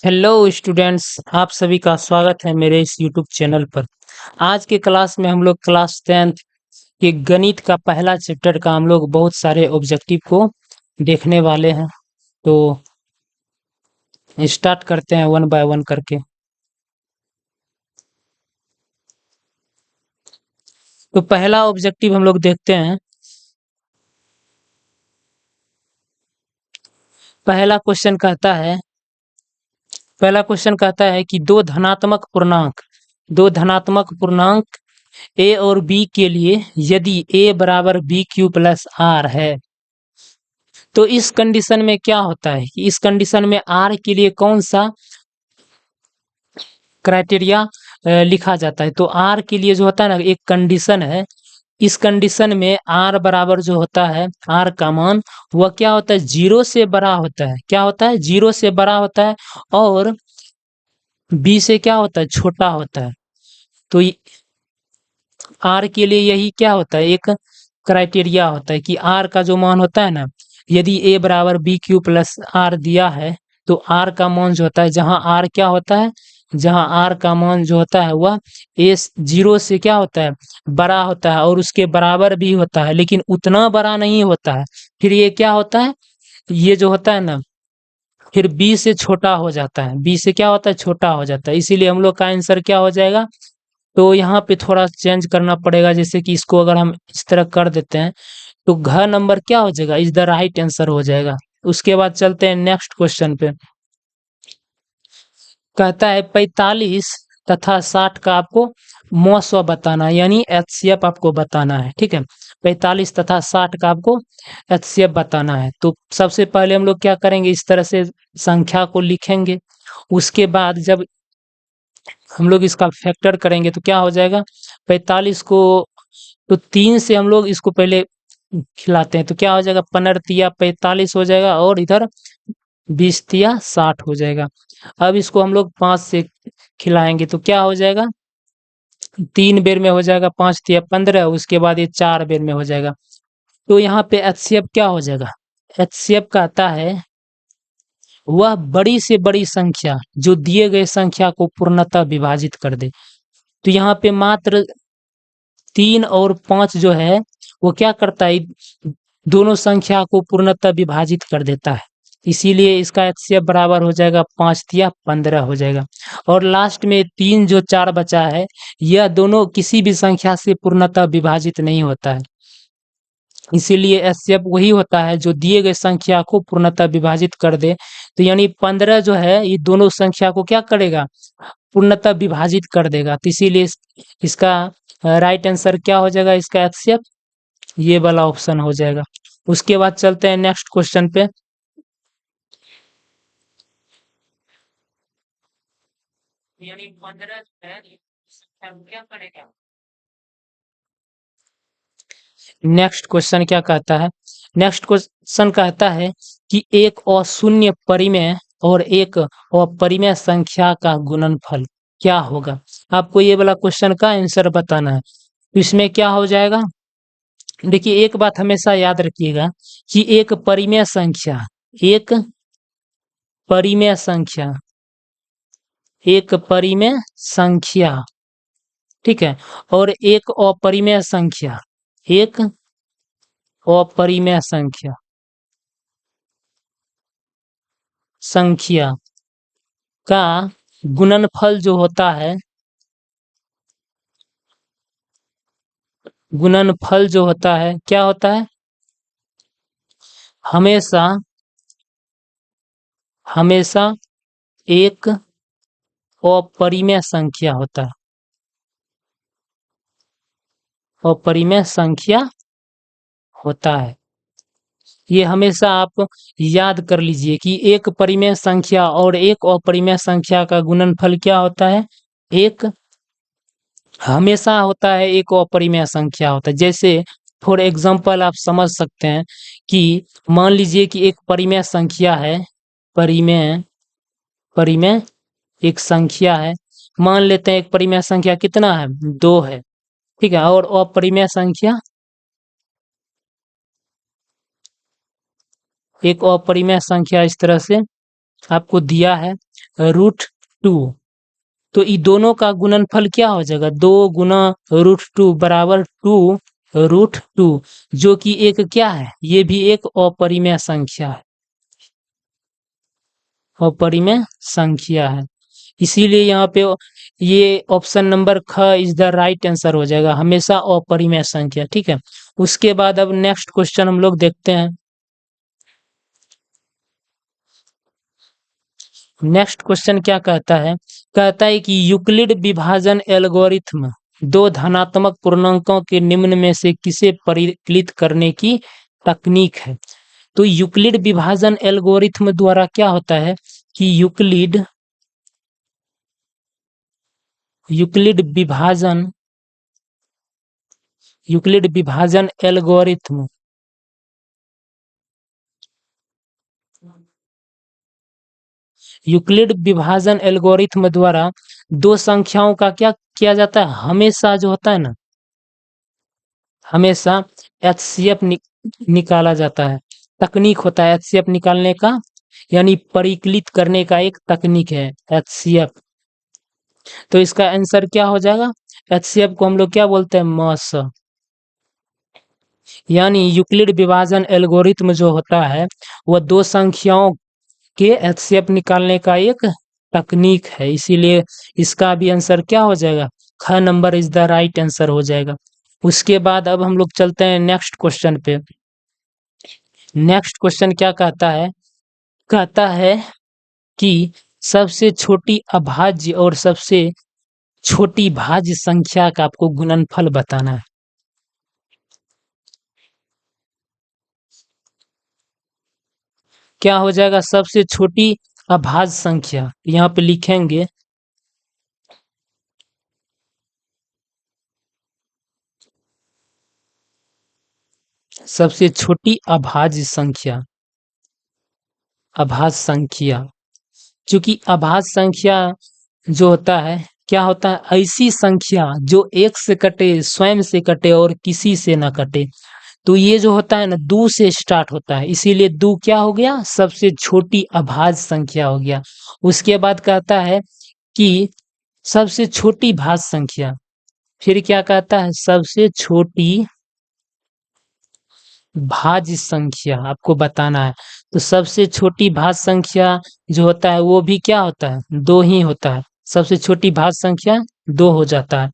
Hello students, आप सभी का स्वागत है मेरे इस यूट्यूब चैनल पर। आज के क्लास में हम लोग क्लास 10th के गणित का पहला चैप्टर का हम लोग बहुत सारे ऑब्जेक्टिव को देखने वाले हैं। तो स्टार्ट करते हैं वन बाय वन करके। तो पहला ऑब्जेक्टिव हम लोग देखते हैं। पहला क्वेश्चन कहता है कि दो धनात्मक पूर्णांक ए और बी के लिए यदि ए बराबर बी क्यू प्लस आर है तो इस कंडीशन में क्या होता है कि इस कंडीशन में आर के लिए कौन सा क्राइटेरिया लिखा जाता है। तो आर के लिए जो होता है ना, एक कंडीशन है। इस कंडीशन में आर बराबर जो होता है, आर का मान वह क्या होता है, 0 से बड़ा होता है। क्या होता है, 0 से बड़ा होता है और बी से क्या होता है, छोटा होता है। तो आर के लिए यही क्या होता है, एक क्राइटेरिया होता है कि आर का जो मान होता है ना, यदि ए बराबर बी क्यू प्लस आर दिया है तो आर का मान जो होता है, जहां आर क्या होता है, जहां आर का मान जो होता है वह ए 0 से क्या होता है, बड़ा होता है और उसके बराबर भी होता है, लेकिन उतना बड़ा नहीं होता है। फिर ये क्या होता है, ये जो होता है ना, फिर बी से छोटा हो जाता है। बी से क्या होता है, छोटा हो जाता है। इसीलिए हम लोग का आंसर क्या हो जाएगा, तो यहाँ पे थोड़ा चेंज करना पड़ेगा। जैसे कि इसको अगर हम इस तरह कर देते हैं तो घ नंबर क्या हो जाएगा, इज द राइट आंसर हो जाएगा। उसके बाद चलते हैं नेक्स्ट क्वेश्चन पे। कहता है 45 तथा 60 का आपको मौसव बताना है, यानी एचसीएफ आपको बताना है। ठीक है, 45 तथा 60 का आपको एचसीएफ बताना है। तो सबसे पहले हम लोग क्या करेंगे, इस तरह से संख्या को लिखेंगे। उसके बाद जब हम लोग इसका फैक्टर करेंगे तो क्या हो जाएगा, 45 को तो 3 से हम लोग इसको पहले खिलाते हैं तो क्या हो जाएगा, 15 तिया 45 हो जाएगा और इधर 20 तिया 60 हो जाएगा। अब इसको हम लोग 5 से खिलाएंगे तो क्या हो जाएगा, 3 बेर में हो जाएगा, 5 तिया 15, उसके बाद ये 4 बेर में हो जाएगा। तो यहाँ पे एचसीएफ क्या हो जाएगा, एचसीएफ कहता है वह बड़ी से बड़ी संख्या जो दिए गए संख्या को पूर्णतः विभाजित कर दे। तो यहाँ पे मात्र 3 और 5 जो है वो क्या करता है, दोनों संख्या को पूर्णतः विभाजित कर देता है। इसीलिए इसका एचसीएफ बराबर हो जाएगा 5 तिया 15 हो जाएगा। और लास्ट में 3 जो 4 बचा है, यह दोनों किसी भी संख्या से पूर्णतः विभाजित नहीं होता है। इसीलिए एचसीएफ वही होता है जो दिए गए संख्या को पूर्णतः विभाजित कर दे। तो यानी 15 जो है ये दोनों संख्या को क्या करेगा, पूर्णतः विभाजित कर देगा। तो इसीलिए इसका राइट आंसर क्या हो जाएगा, इसका एचसीएफ ये वाला ऑप्शन हो जाएगा। उसके बाद चलते हैं नेक्स्ट क्वेश्चन पे। यानी 15 है, क्या करेगा। नेक्स्ट क्वेश्चन क्या कहता है, नेक्स्ट क्वेश्चन कहता है कि एक अशून्य परिमेय और एक अपरिमेय संख्या का गुणनफल क्या होगा। आपको ये वाला क्वेश्चन का आंसर बताना है। तो इसमें क्या हो जाएगा, देखिए एक बात हमेशा याद रखिएगा कि एक परिमेय संख्या एक परिमेय संख्या, ठीक है, और एक अपरिमेय संख्या संख्या का गुणनफल जो होता है, गुणनफल जो होता है क्या होता है, हमेशा हमेशा एक अपरिमेय संख्या होता है। अपरिमेय संख्या होता है, ये हमेशा आप याद कर लीजिए कि एक परिमेय संख्या और एक अपरिमेय संख्या का गुणनफल क्या होता है, एक हमेशा होता है, एक अपरिमेय संख्या होता है। जैसे फॉर एग्जांपल आप समझ सकते हैं कि मान लीजिए कि एक परिमेय संख्या है, परिमेय परिमेय एक संख्या है। मान लेते हैं एक परिमेय संख्या कितना है, 2 है, ठीक है, और अपरिमेय संख्या एक अपरिमेय संख्या इस तरह से आपको दिया है। √2। तो ये दोनों का गुणनफल क्या हो जाएगा, 2 गुना √2 बराबर 2√2, जो कि एक क्या है, ये भी एक अपरिमेय संख्या है, अपरिमेय संख्या है। इसीलिए यहाँ पे ये ऑप्शन नंबर ख इज द राइट आंसर हो जाएगा, हमेशा अपरिमेय संख्या। ठीक है, उसके बाद अब नेक्स्ट क्वेश्चन हम लोग देखते हैं। नेक्स्ट क्वेश्चन क्या कहता है, कहता है कि यूक्लिड विभाजन एल्गोरिथ्म दो धनात्मक पूर्णांकों के निम्न में से किसे परिकलित करने की तकनीक है। तो यूक्लिड विभाजन एल्गोरिथ्म द्वारा क्या होता है कि यूक्लिड विभाजन एल्गोरिथ्म यूक्लिड विभाजन एल्गोरिथ्म द्वारा दो संख्याओं का क्या किया जाता है, हमेशा जो होता है ना, हमेशा एचसीएफ निकाला जाता है। तकनीक होता है एचसीएफ निकालने का, यानी परिकलित करने का एक तकनीक है एचसीएफ। तो इसका आंसर क्या हो जाएगा, एचसीएफ को हम लोग क्या बोलते हैं, मॉस। यानी यूक्लिड विभाजन एल्गोरिथ्म जो होता है वह दो संख्याओं के एचसीएफ निकालने का एक तकनीक है, इसीलिए इसका भी आंसर क्या हो जाएगा, ख number is the right answer हो जाएगा। उसके बाद अब हम लोग चलते हैं नेक्स्ट क्वेश्चन पे। नेक्स्ट क्वेश्चन क्या कहता है, कहता है कि सबसे छोटी अभाज्य और सबसे छोटी भाज्य संख्या का आपको गुणनफल बताना है। क्या हो जाएगा, सबसे छोटी अभाज्य संख्या, यहाँ पे लिखेंगे सबसे छोटी अभाज्य संख्या, अभाज्य संख्या। क्योंकि अभाज्य संख्या जो होता है, क्या होता है, ऐसी संख्या जो एक से कटे, स्वयं से कटे और किसी से ना कटे। तो ये जो होता है ना, दो से स्टार्ट होता है, इसीलिए दो क्या हो गया, सबसे छोटी अभाज्य संख्या हो गया। उसके बाद कहता है कि सबसे छोटी भाज्य संख्या, फिर क्या कहता है, सबसे छोटी भाज्य संख्या आपको बताना है। तो सबसे छोटी भाज्य संख्या जो होता है वो भी क्या होता है, दो ही होता है, सबसे छोटी भाज्य संख्या दो हो जाता है।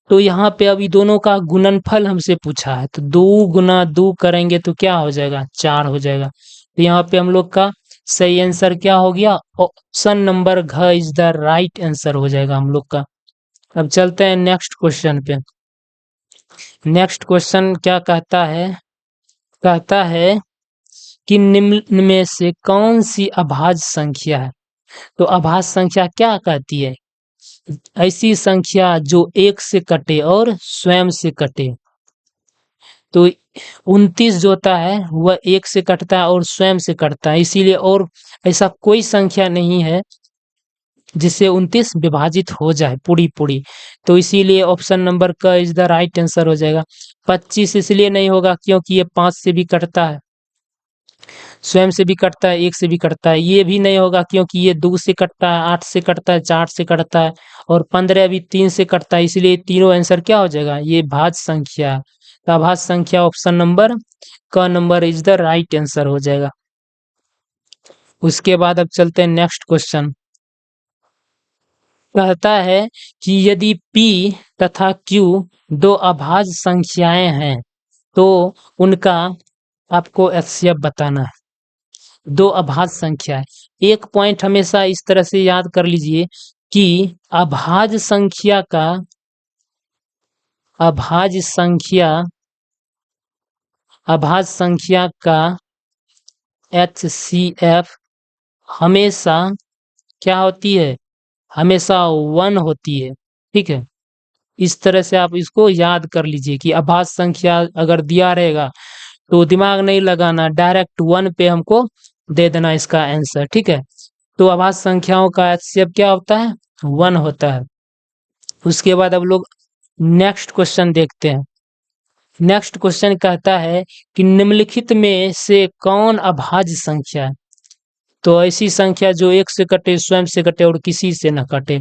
तो यहाँ पे अभी दोनों का गुणनफल हमसे पूछा है, तो 2 गुना 2 करेंगे तो क्या हो जाएगा, 4 हो जाएगा। तो यहाँ पे हम लोग का सही आंसर क्या हो गया, ऑप्शन नंबर घ इज द राइट आंसर हो जाएगा हम लोग का। अब चलते हैं नेक्स्ट क्वेश्चन पे। नेक्स्ट क्वेश्चन क्या कहता है, कहता है कि निम्न में से कौन सी अभाज्य संख्या है। तो अभाज्य संख्या क्या कहती है, ऐसी संख्या जो एक से कटे और स्वयं से कटे। तो 29 जो होता है वह एक से कटता है और स्वयं से कटता है, इसीलिए और ऐसा कोई संख्या नहीं है जिससे 29 विभाजित हो जाए पूरी पूरी। तो इसीलिए ऑप्शन नंबर का इज द राइट आंसर हो जाएगा। 25 इसलिए नहीं होगा क्योंकि ये 5 से भी कटता है, स्वयं से भी कटता है, एक से भी कटता है। ये भी नहीं होगा क्योंकि ये 2 से कटता है, 8 से कटता है, 4 से कटता है, और 15 भी 3 से कटता है, इसलिए तीनों आंसर क्या हो जाएगा, ये भाज्य संख्या है। तो अभाज्य संख्या ऑप्शन नंबर क number is the right answer हो जाएगा। उसके बाद अब चलते हैं नेक्स्ट क्वेश्चन। कहता है कि यदि P तथा Q दो अभाज्य संख्याएं हैं तो उनका आपको एचसीएफ बताना है। दो अभाज्य संख्या है, एक पॉइंट हमेशा इस तरह से याद कर लीजिए कि अभाज्य संख्या का अभाज्य संख्या का एचसीएफ हमेशा क्या होती है, हमेशा 1 होती है। ठीक है, इस तरह से आप इसको याद कर लीजिए कि अभाज्य संख्या अगर दिया रहेगा तो दिमाग नहीं लगाना, डायरेक्ट 1 पे हमको दे देना इसका आंसर। ठीक है, तो अभाज्य संख्याओं का एचसीएफ क्या होता है, 1 होता है। उसके बाद अब लोग नेक्स्ट क्वेश्चन देखते हैं। नेक्स्ट क्वेश्चन कहता है कि निम्नलिखित में से कौन अभाज्य संख्या है। तो ऐसी संख्या जो 1 से कटे, स्वयं से कटे और किसी से न कटे।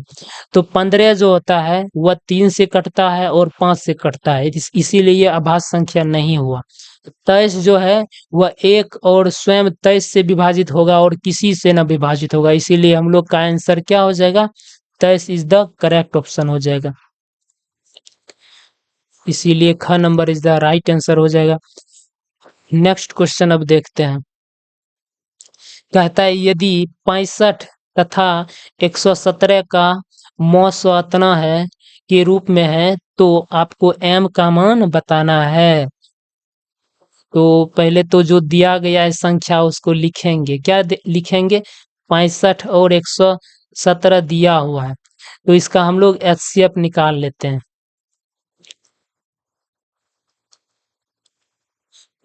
तो 15 जो होता है वह 3 से कटता है और 5 से कटता है, इसीलिए ये अभाज्य संख्या नहीं हुआ। 23 जो है वह 1 और स्वयं 23 से विभाजित होगा और किसी से न विभाजित होगा, इसीलिए हम लोग का आंसर क्या हो जाएगा, 23 इज द करेक्ट ऑप्शन हो जाएगा। इसीलिए ख number is the right answer हो जाएगा। नेक्स्ट क्वेश्चन अब देखते हैं। कहता है यदि 65 तथा 117 का मौसवातना है के रूप में है तो आपको m का मान बताना है। तो पहले तो जो दिया गया है संख्या उसको लिखेंगे, क्या लिखेंगे, 65 और 117 दिया हुआ है, तो इसका हम लोग HCF निकाल लेते हैं।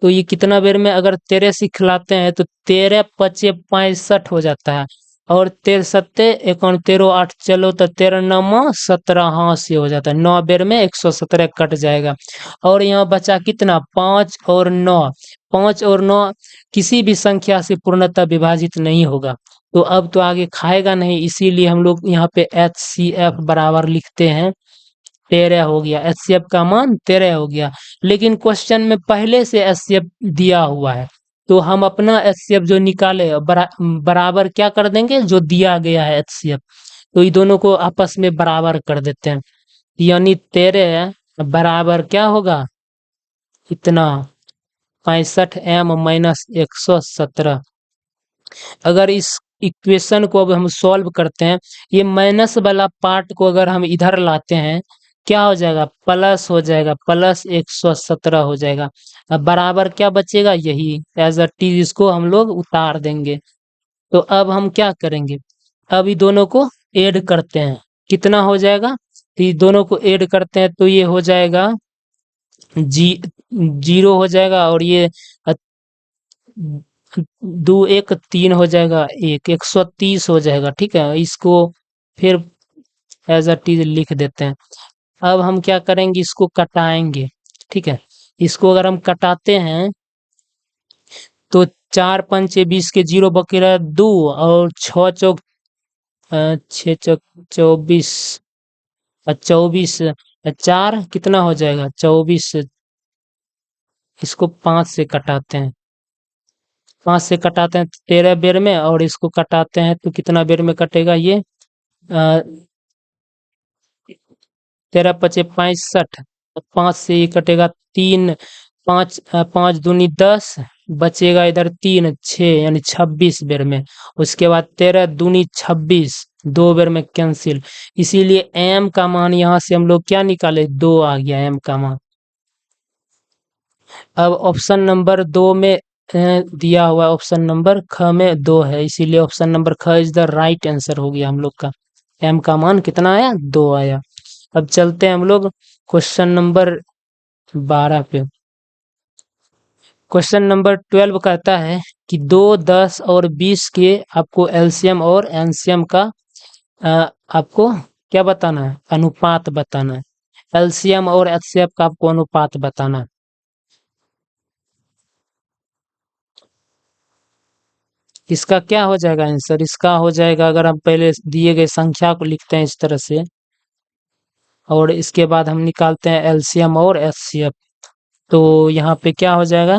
तो ये कितना बेर में, अगर 13 से खिलाते हैं तो 13 पचे 65 हो जाता है, और 13 सत्ते 13 8 चलो तो 13 9 17, हाँ से हो जाता है, 9 बेर में 117 कट जाएगा। और यहाँ बचा कितना, 5 और 9, 5 और 9 किसी भी संख्या से पूर्णतः विभाजित नहीं होगा, तो अब तो आगे खाएगा नहीं, इसीलिए हम लोग यहाँ पे HCF बराबर लिखते हैं 13 हो गया, HCF का मान 13 हो गया। लेकिन क्वेश्चन में पहले से HCF दिया हुआ है, तो हम अपना HCF जो निकाले बराबर क्या कर देंगे, जो दिया गया है HCF, तो ये दोनों को आपस में बराबर कर देते हैं, यानी 13 बराबर क्या होगा, इतना 65m माइनस 117। अगर इस इक्वेशन को अब हम सॉल्व करते हैं, ये माइनस वाला पार्ट को अगर हम इधर लाते हैं, क्या हो जाएगा, प्लस हो जाएगा, प्लस 117 हो जाएगा। अब बराबर क्या बचेगा, यही एज अ टी, इसको हम लोग उतार देंगे। तो अब हम क्या करेंगे, अब ये दोनों को ऐड करते हैं, कितना हो जाएगा, तो ये दोनों को ऐड करते हैं तो ये हो जाएगा 0 हो जाएगा, और ये 2 1 3 हो जाएगा, 130 हो जाएगा। ठीक है, इसको फिर एज अ टी लिख देते हैं। अब हम क्या करेंगे, इसको कटाएंगे। ठीक है, इसको अगर हम कटाते हैं तो 4 पंचे 20 के 0 बकेरा 2, और 6 चौक 6 चौक 24, 24 4 कितना हो जाएगा 24, इसको 5 से कटाते हैं, 5 से कटाते हैं 13 बेर में, और इसको कटाते हैं तो कितना बेर में कटेगा, ये 13 पचे 65, 5 से ये कटेगा 3, 5 5 दूनी 10, बचेगा इधर 3 6, यानी 26 बेर में। उसके बाद 13 दूनी 26, 2 बेर में कैंसिल, इसीलिए m का मान यहाँ से हम लोग क्या निकाले, 2 आ गया m का मान। अब ऑप्शन नंबर 2 में दिया हुआ ऑप्शन नंबर ख में 2 है, इसीलिए ऑप्शन नंबर ख इज द राइट आंसर हो गया हम लोग का। m का मान कितना आया, 2 आया। अब चलते हैं हम लोग क्वेश्चन नंबर 12 पे। क्वेश्चन नंबर 12 कहता है कि 2 10 और 20 के आपको एलसीएम और एनसीएम का आपको क्या बताना है, अनुपात बताना है। एलसीएम और एचसीएफ का आपको अनुपात बताना है। इसका क्या हो जाएगा आंसर, इसका हो जाएगा, अगर हम पहले दिए गए संख्या को लिखते हैं इस तरह से, और इसके बाद हम निकालते हैं एलसीएम और एचसीएफ, तो यहाँ पे क्या हो जाएगा,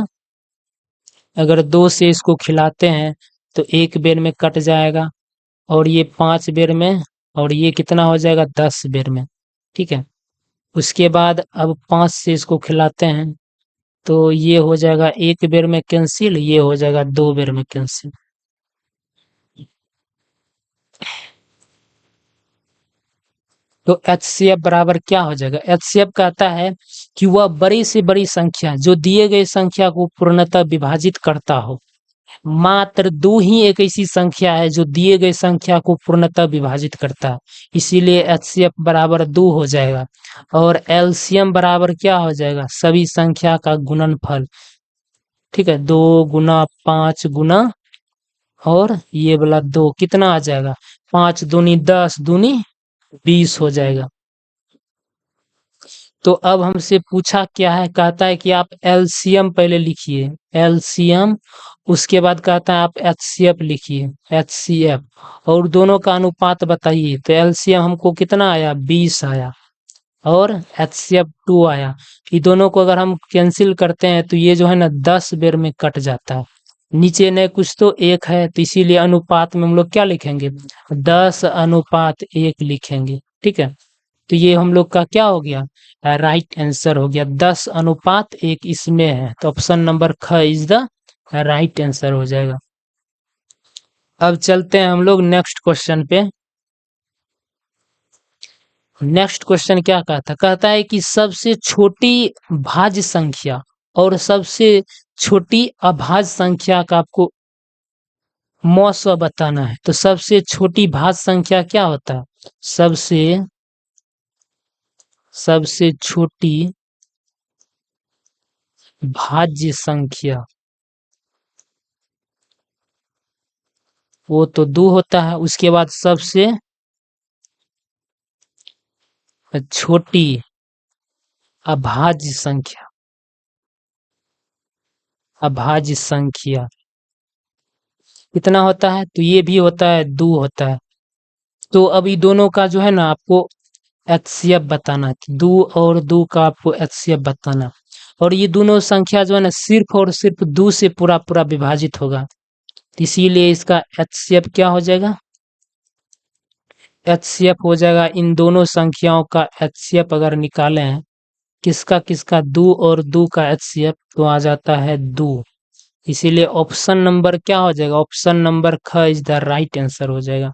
अगर 2 से इसको खिलाते हैं तो 1 बेर में कट जाएगा, और ये 5 बेर में, और ये कितना हो जाएगा 10 बेर में। ठीक है, उसके बाद अब 5 से इसको खिलाते हैं तो ये हो जाएगा 1 बेर में कैंसिल, ये हो जाएगा 2 बेर में कैंसिल। तो HCF बराबर क्या हो जाएगा, HCF कहता है कि वह बड़ी से बड़ी संख्या जो दिए गए संख्या को पूर्णतः विभाजित करता हो। मात्र 2 ही एक ऐसी संख्या है जो दिए गए संख्या को पूर्णतः विभाजित करता है, इसीलिए HCF बराबर 2 हो जाएगा। और LCM बराबर क्या हो जाएगा, सभी संख्या का गुणनफल। ठीक है, 2 गुना 5 गुना, और ये वाला 2 कितना आ जाएगा, 5 दूनी 10 दूनी 20 हो जाएगा। तो अब हमसे पूछा क्या है, कहता है कि आप एलसीएम पहले लिखिए, एलसीएम, उसके बाद कहता है आप एचसीएफ लिखिए, एचसीएफ, और दोनों का अनुपात बताइए। तो एलसीएम हमको कितना आया, 20 आया, और एचसीएफ 2 आया। ये दोनों को अगर हम कैंसिल करते हैं तो ये जो है ना 10 बेर में कट जाता है, नीचे नहीं कुछ तो 1 है, तो इसीलिए अनुपात में हम लोग क्या लिखेंगे, 10:1 लिखेंगे। ठीक है, तो ये हम लोग का क्या हो गया, राइट आंसर हो गया, 10:1 इसमें है, तो ऑप्शन नंबर ख इज द राइट आंसर हो जाएगा। अब चलते हैं हम लोग नेक्स्ट क्वेश्चन पे। नेक्स्ट क्वेश्चन क्या कहता है कि सबसे छोटी भाज्य संख्या और सबसे छोटी अभाज्य संख्या का आपको मौसा बताना है। तो सबसे छोटी भाज्य संख्या क्या होता है, सबसे छोटी भाज्य संख्या वो तो 2 होता है। उसके बाद सबसे छोटी अभाज्य संख्या कितना होता है, तो ये भी होता है 2 होता है। तो अभी दोनों का जो है ना आपको एचसीएफ बताना है, 2 और 2 का आपको एचसीएफ बताना, और ये दोनों संख्या जो है ना सिर्फ और सिर्फ 2 से पूरा पूरा विभाजित होगा, इसीलिए इसका एचसीएफ क्या हो जाएगा, एचसीएफ हो जाएगा, इन दोनों संख्याओं का एचसीएफ अगर निकाले हैं, किसका किसका, 2 और 2 का एचसीएफ, तो आ जाता है 2। इसीलिए ऑप्शन नंबर क्या हो जाएगा, ऑप्शन नंबर ख इज द राइट आंसर हो जाएगा।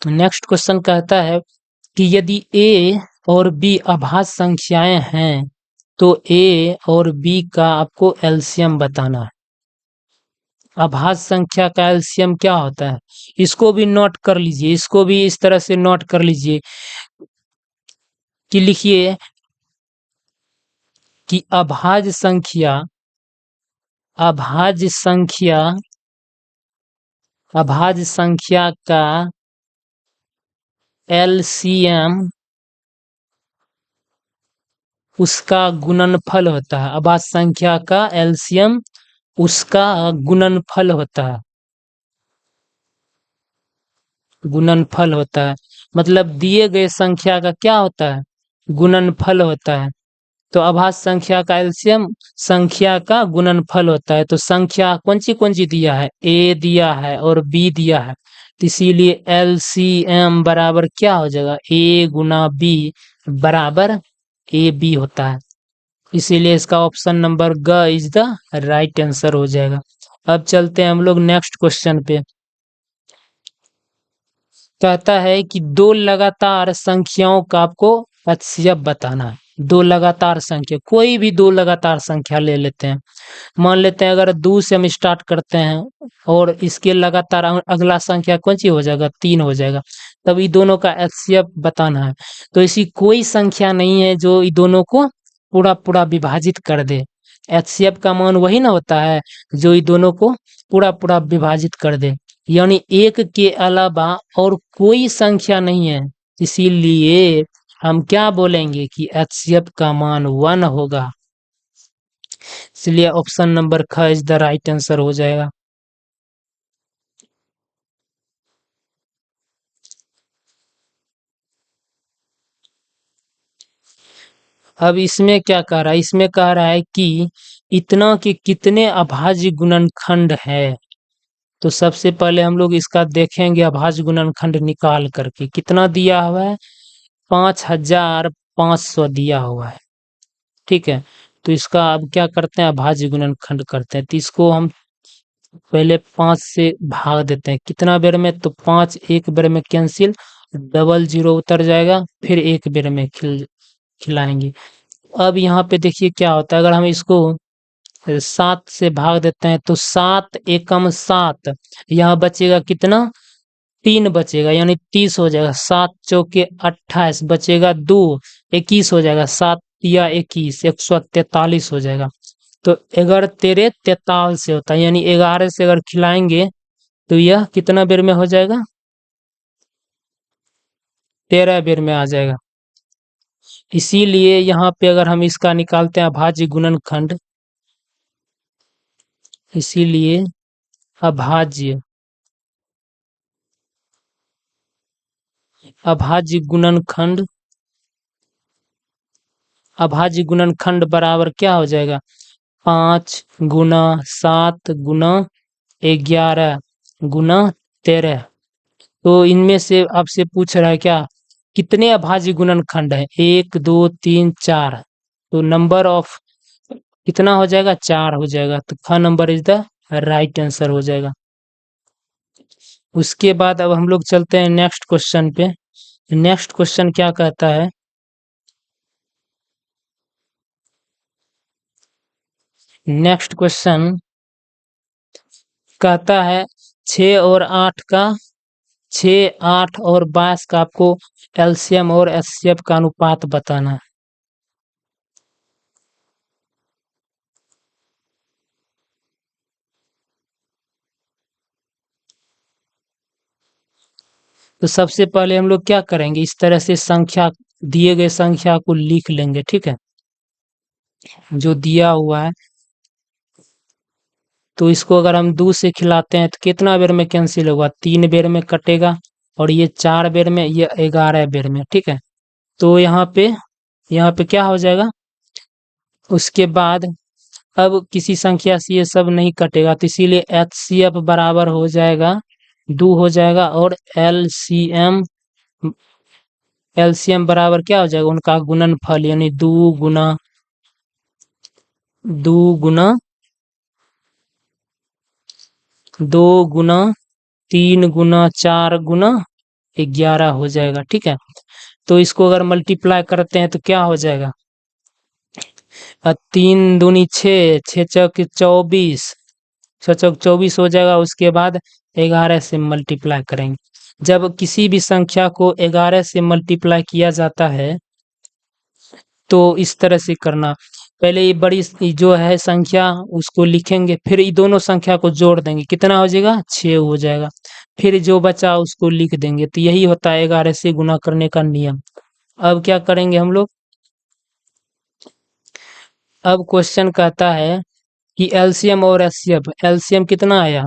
नेक्स्ट क्वेश्चन कहता है कि यदि ए और बी अभाज्य संख्याएं हैं तो ए और बी का आपको एलसीएम बताना है। अभाज्य संख्या का एलसीएम क्या होता है, इसको भी नोट कर लीजिए, इसको भी इस तरह से नोट कर लीजिए कि लिखिए कि अभाज्य संख्या का एलसीएम उसका गुणनफल होता है। अभाज्य संख्या का एलसीएम उसका गुणनफल होता है, गुणनफल होता है, मतलब दिए गए संख्या का क्या होता है, गुणनफल होता है। तो अभाज्य संख्या का एलसीएम संख्या का गुणनफल होता है। तो संख्या कौन सी दिया है, ए दिया है और बी दिया है, तो इसीलिए एलसीएम बराबर क्या हो जाएगा, ए गुना बी बराबर ए बी होता है, इसीलिए इसका ऑप्शन नंबर ग इज द राइट आंसर हो जाएगा। अब चलते हैं हम लोग नेक्स्ट क्वेश्चन पे। कहता है कि 2 लगातार संख्याओं का आपको एचसीएफ बताना है। 2 लगातार संख्या, कोई भी 2 लगातार संख्या ले लेते हैं, मान लेते हैं अगर 2 से हम स्टार्ट करते हैं और इसके लगातार अगला संख्या कौन सी हो जाएगा, 3 हो जाएगा, तब ये दोनों का एचसीएफ बताना है। तो ऐसी कोई संख्या नहीं है जो ये दोनों को पूरा पूरा विभाजित कर दे। एचसीएफ का मान वही ना होता है जो ये दोनों को पूरा पूरा विभाजित कर दे, यानी 1 के अलावा और कोई संख्या नहीं है, इसीलिए हम क्या बोलेंगे कि एचसीएफ का मान 1 होगा, इसलिए ऑप्शन नंबर ख इज द राइट आंसर हो जाएगा। अब इसमें क्या कह रहा है, इसमें कह रहा है कि इतना के कितने अभाज्य गुणनखंड है। तो सबसे पहले हम लोग इसका देखेंगे अभाज्य गुणनखंड निकाल करके, कितना दिया हुआ है, 5500 दिया हुआ है। ठीक है, तो इसका अब क्या करते हैं, अभाज्य गुणनखंड करते हैं। तो इसको हम पहले 5 से भाग देते हैं, कितना बेर में, तो 5 एक बेर में कैंसिल, डबल 0 उतर जाएगा, फिर एक बेर में खिलाएंगे। अब यहाँ पे देखिए क्या होता है, अगर हम इसको 7 से भाग देते हैं तो 7 एकम 7, यहाँ बचेगा कितना, 3 बचेगा, यानी 30 हो जाएगा, 7 चौके 28 बचेगा 2, 21 हो जाएगा, 7 या 21, 143 हो जाएगा। तो 11 13 43 से होता है, यानी 11 से अगर खिलाएंगे तो यह कितना बेर में हो जाएगा, 13 बेर में आ जाएगा। इसीलिए यहाँ पे अगर हम इसका निकालते हैं अभाज्य गुणनखंड, इसीलिए अभाज्य अभाज्य गुणनखंड अभाज्य गुणनखंड बराबर क्या हो जाएगा, 5 गुना 7 गुना 11 गुना 13। तो इनमें से आपसे पूछ रहा है क्या, कितने अभाज्य गुणनखंड है, 1 2 3 4। तो नंबर ऑफ कितना हो जाएगा, 4 हो जाएगा। तो ख number is the right answer हो जाएगा। उसके बाद अब हम लोग चलते हैं नेक्स्ट क्वेश्चन पे। नेक्स्ट क्वेश्चन क्या कहता है, नेक्स्ट क्वेश्चन कहता है 6 और 8 का 6, 8 और 22 का आपको एलसीएम और एचसीएफ का अनुपात बताना है। तो सबसे पहले हम लोग क्या करेंगे, इस तरह से संख्या, दिए गए संख्या को लिख लेंगे, ठीक है, जो दिया हुआ है। तो इसको अगर हम 2 से खिलाते हैं तो कितना बेर में कैंसिल होगा, 3 बेर में कटेगा, और ये 4 बेर में, ये 11 बेर में, ठीक है। तो यहाँ पे क्या हो जाएगा, उसके बाद अब किसी संख्या से ये सब नहीं कटेगा, तो इसीलिए एचसीएफ बराबर हो जाएगा 2 हो जाएगा, और एलसीएम बराबर क्या हो जाएगा, उनका गुणनफल, यानी 2 गुना 3 गुना 4 गुना 11 हो जाएगा, ठीक है। तो इसको अगर मल्टीप्लाई करते हैं तो क्या हो जाएगा, 3 दूनी 6, 6 चौक 24, 6 चौक 24 हो जाएगा। उसके बाद 11 से मल्टीप्लाई करेंगे। जब किसी भी संख्या को 11 से मल्टीप्लाई किया जाता है तो इस तरह से करना, पहले ये बड़ी जो है संख्या उसको लिखेंगे, फिर ये दोनों संख्या को जोड़ देंगे, कितना हो जाएगा, 6 हो जाएगा। फिर जो बचा उसको लिख देंगे। तो यही होता है 11 से गुना करने का नियम। अब क्या करेंगे हम लोग, अब क्वेश्चन कहता है कि एलसीएम और एचसीएफ, एलसीएम कितना आया,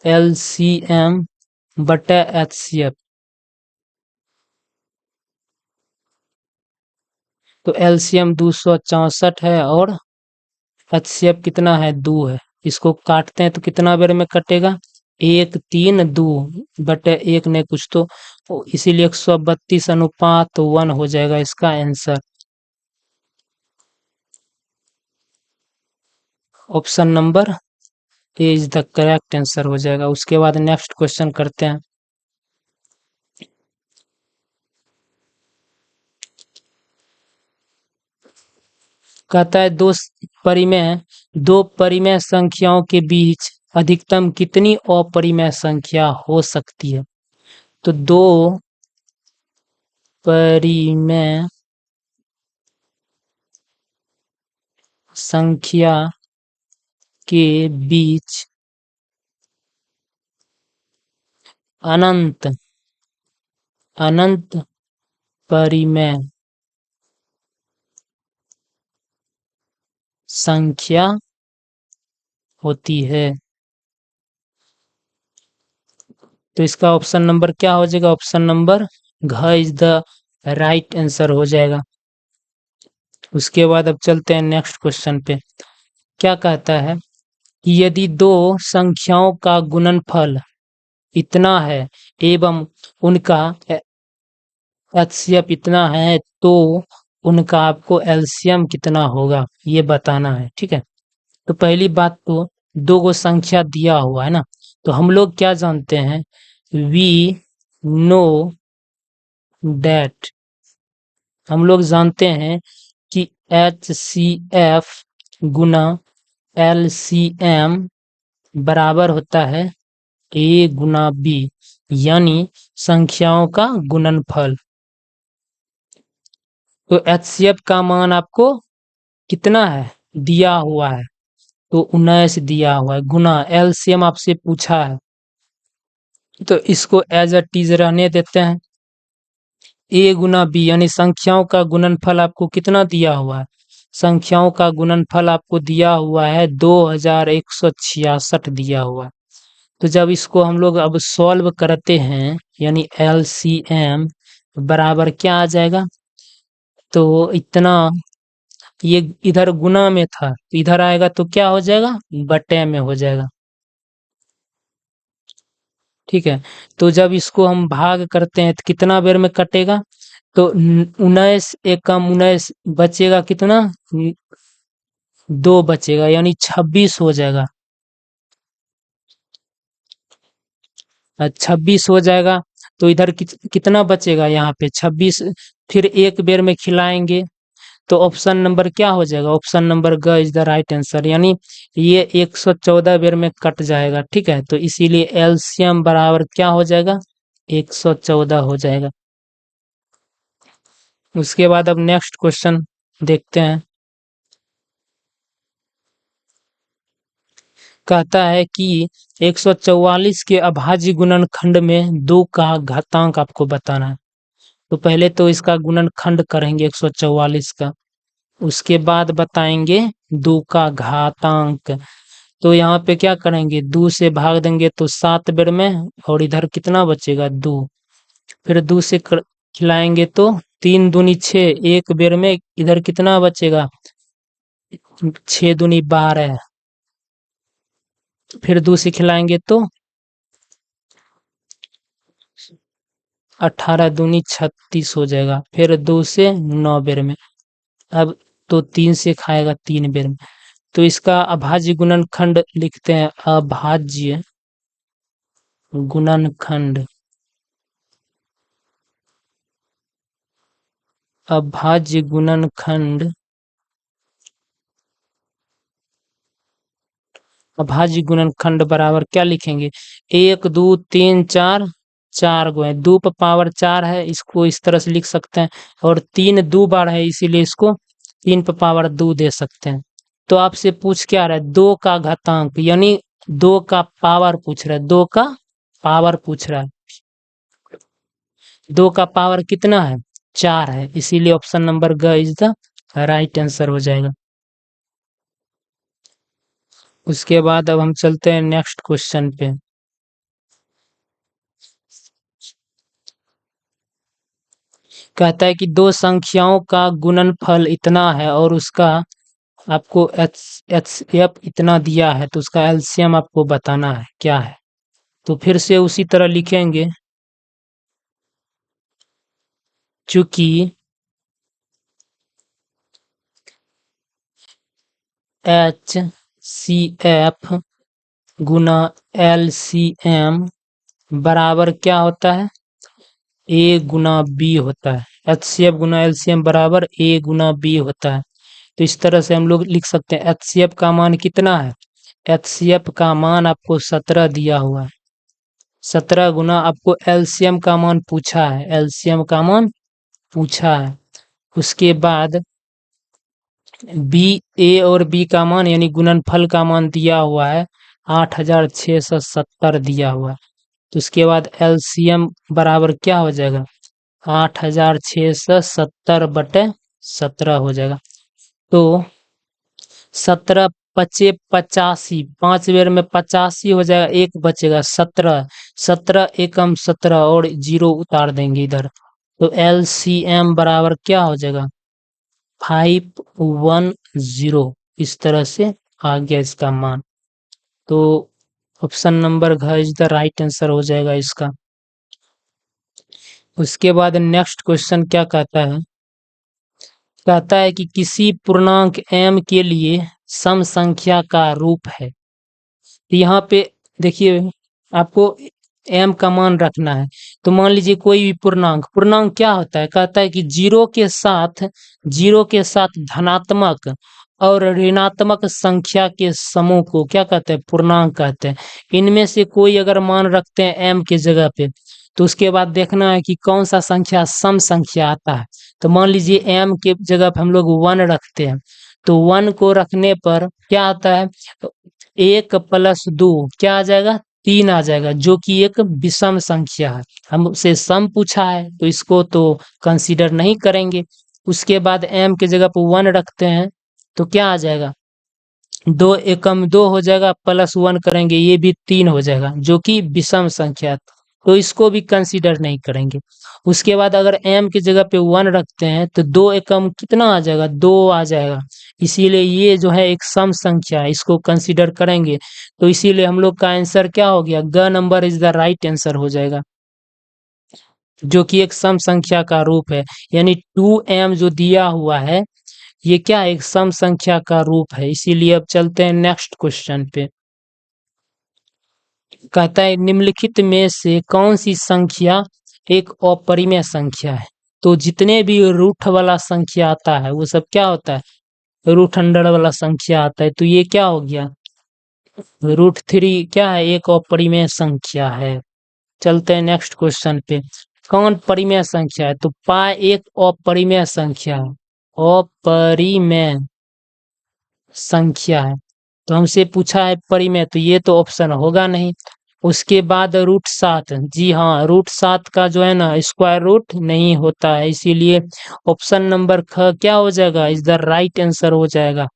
एलसीएम बटा एचसीएफ। तो एलसीएम 264 है और एचसीएफ कितना है, 2 है। इसको काटते हैं तो कितना बेर में कटेगा, 1 3 2 बटे 1 ने कुछ तो इसीलिए 132 अनुपात 1 हो जाएगा इसका answer. Option number A is the correct answer हो जाएगा। उसके बाद नेक्स्ट क्वेश्चन करते हैं। कहता है दो परिमेय संख्याओं के बीच अधिकतम कितनी अपरिमेय संख्या हो सकती है। तो दो परिमेय संख्या के बीच अनंत परिमेय संख्या होती है। तो इसका ऑप्शन नंबर क्या हो जाएगा, ऑप्शन नंबर घ इज द राइट आंसर हो जाएगा। उसके बाद अब चलते हैं नेक्स्ट क्वेश्चन पे। क्या कहता है कि यदि दो संख्याओं का गुणनफल इतना है एवं उनका एचसीएफ इतना है, तो उनका आपको एलसीएम कितना होगा ये बताना है, ठीक है। तो पहली बात तो दो गो संख्या दिया हुआ है ना, तो हम लोग क्या जानते हैं, वी नो दैट, हम लोग जानते हैं कि एचसीएफ गुना एलसीएम बराबर होता है ए गुना बी, यानी संख्याओं का गुणनफल। तो एचसीएफ का मान आपको कितना है, दिया हुआ है, तो 19 दिया हुआ है, गुना एलसीएम आपसे पूछा है, तो इसको एज अ टीज रहने देते हैं। ए गुना बी यानी संख्याओं का गुणनफल आपको कितना दिया हुआ है? संख्याओं का गुणनफल आपको दिया हुआ है 2166 दिया हुआ है। तो जब इसको हम लोग अब सॉल्व करते हैं यानी एलसीएम बराबर क्या आ जाएगा? तो इतना, ये इधर गुना में था, इधर आएगा तो क्या हो जाएगा? बटे में हो जाएगा। ठीक है, तो जब इसको हम भाग करते हैं तो कितना बेर में कटेगा? तो 19 एकम 19 बचेगा कितना? 2 बचेगा यानी 26 हो जाएगा। 26 हो जाएगा तो इधर कितना बचेगा? यहाँ पे 26। फिर एक बेर में खिलाएंगे तो ऑप्शन नंबर क्या हो जाएगा? ऑप्शन नंबर ग इज द राइट आंसर, यानी ये 114 बेर में कट जाएगा। ठीक है, तो इसीलिए एलसीएम बराबर क्या हो जाएगा? 114 हो जाएगा। उसके बाद अब नेक्स्ट क्वेश्चन देखते हैं। कहता है कि 144 के अभाज्य गुणनखंड में 2 का घातांक आपको बताना है। तो पहले तो इसका गुणनखंड करेंगे 144 का, उसके बाद बताएंगे 2 का घातांक। तो यहाँ पे क्या करेंगे? 2 से भाग देंगे तो 7 बेर में, और इधर कितना बचेगा? 2। फिर 2 से खिलाएंगे तो 3 दूनी 6, एक बेर में इधर कितना बचेगा? 6 दूनी 12। फिर 2 से खिलाएंगे तो 18 दूनी 36 हो जाएगा। फिर 2 से 9 बेर में, अब तो 3 से खाएगा 3 बेर में। तो इसका अभाज्य गुणनखंड लिखते हैं, अभाज्य गुणनखंड। अभाज्य गुणनखंड, अभाज्य गुणनखंड बराबर क्या लिखेंगे? 1 2 3 4, 4 गो है, 2 पर पावर 4 है, इसको इस तरह से लिख सकते हैं। और 3 2 बार है, इसीलिए इसको 3 पर पावर 2 दे सकते हैं। तो आपसे पूछ क्या रहा है? 2 का घातांक, यानी 2 का पावर पूछ रहा है, 2 का पावर पूछ रहा है। 2 का पावर कितना है? 4 है, इसीलिए ऑप्शन नंबर ग इज द राइट आंसर हो जाएगा। उसके बाद अब हम चलते हैं नेक्स्ट क्वेश्चन पे। कहता है कि 2 संख्याओं का गुणनफल इतना है और उसका आपको एचसीएफ इतना दिया है, तो उसका एलसीएम आपको बताना है क्या है। तो फिर से उसी तरह लिखेंगे, चूंकि एचसीएफ गुना एलसीएम बराबर क्या होता है? ए गुना बी होता है। एचसीएफ गुना एलसीएम बराबर ए गुना बी होता है। तो इस तरह से हम लोग लिख सकते हैं। एचसीएफ का मान कितना है? एचसीएफ का मान आपको 17 दिया हुआ है। 17 गुना आपको एलसीएम का मान पूछा है, एलसीएम का मान पूछा है। उसके बाद बी, ए और बी का मान यानी गुणनफल का मान दिया हुआ है 8670 दिया हुआ है। तो उसके बाद एलसीएम बराबर क्या हो जाएगा? 8670 बटे 17 हो जाएगा। तो 17 पचे 85, 5 बेर में 85 हो जाएगा, एक बचेगा 17, 17 एकम 17 और 0 उतार देंगे इधर। तो एलसीएम बराबर क्या हो जाएगा? 510। इस तरह से आ गया इसका मान। तो ऑप्शन नंबर घ इज द राइट आंसर हो जाएगा इसका। उसके बाद नेक्स्ट क्वेश्चन क्या कहता है? कहता है कि किसी पूर्णांक m के लिए सम संख्या का रूप है। यहाँ पे देखिए, आपको m का मान रखना है। तो मान लीजिए कोई भी पूर्णांक, पूर्णांक क्या होता है? कहता है कि जीरो के साथ धनात्मक और ऋणात्मक संख्या के समूह को क्या कहते हैं? पूर्णांक कहते हैं। इनमें से कोई अगर मान रखते हैं m के जगह पे, तो उसके बाद देखना है कि कौन सा संख्या सम संख्या आता है। तो मान लीजिए m के जगह पे हम लोग 1 रखते हैं, तो 1 को रखने पर क्या आता है? 1 + 2 क्या आ जाएगा? 3 आ जाएगा, जो कि एक विषम संख्या है। हमसे सम पूछा है तो इसको तो कंसीडर नहीं करेंगे। उसके बाद m की जगह पर 1 रखते हैं तो क्या आ जाएगा, 2 एकम 2 हो जाएगा, प्लस 1 करेंगे ये भी 3 हो जाएगा, जो कि विषम संख्या है, तो इसको भी कंसीडर नहीं करेंगे। उसके बाद अगर m की जगह पे 1 रखते हैं तो 2 एकम कितना आ जाएगा, 2 आ जाएगा। इसीलिए ये जो है एक सम संख्या है, इसको कंसीडर करेंगे। तो इसीलिए हम लोग का आंसर क्या हो गया, ग number is the right answer हो जाएगा, जो कि एक सम संख्या का रूप है। यानी 2m जो दिया हुआ है ये क्या, एक सम संख्या का रूप है। इसीलिए अब चलते हैं नेक्स्ट क्वेश्चन पे। कहता है निम्नलिखित में से कौन सी संख्या एक अपरिमेय संख्या है। तो जितने भी रूट वाला संख्या आता है वो सब क्या होता है, रूट अंडर वाला संख्या आता है। तो ये क्या हो गया, √3 क्या है, एक अपरिमेय संख्या है। चलते हैं नेक्स्ट क्वेश्चन पे। कौन परिमेय संख्या है, तो पाई एक अपरिमेय संख्या है, अपरिमेय संख्या है। तो हमसे पूछा है परिमेय, तो ये तो ऑप्शन होगा नहीं। उसके बाद √7, जी हाँ, √7 का जो है ना स्क्वायर रूट नहीं होता है, इसीलिए ऑप्शन नंबर ख क्या हो जाएगा, इज द राइट आंसर हो जाएगा।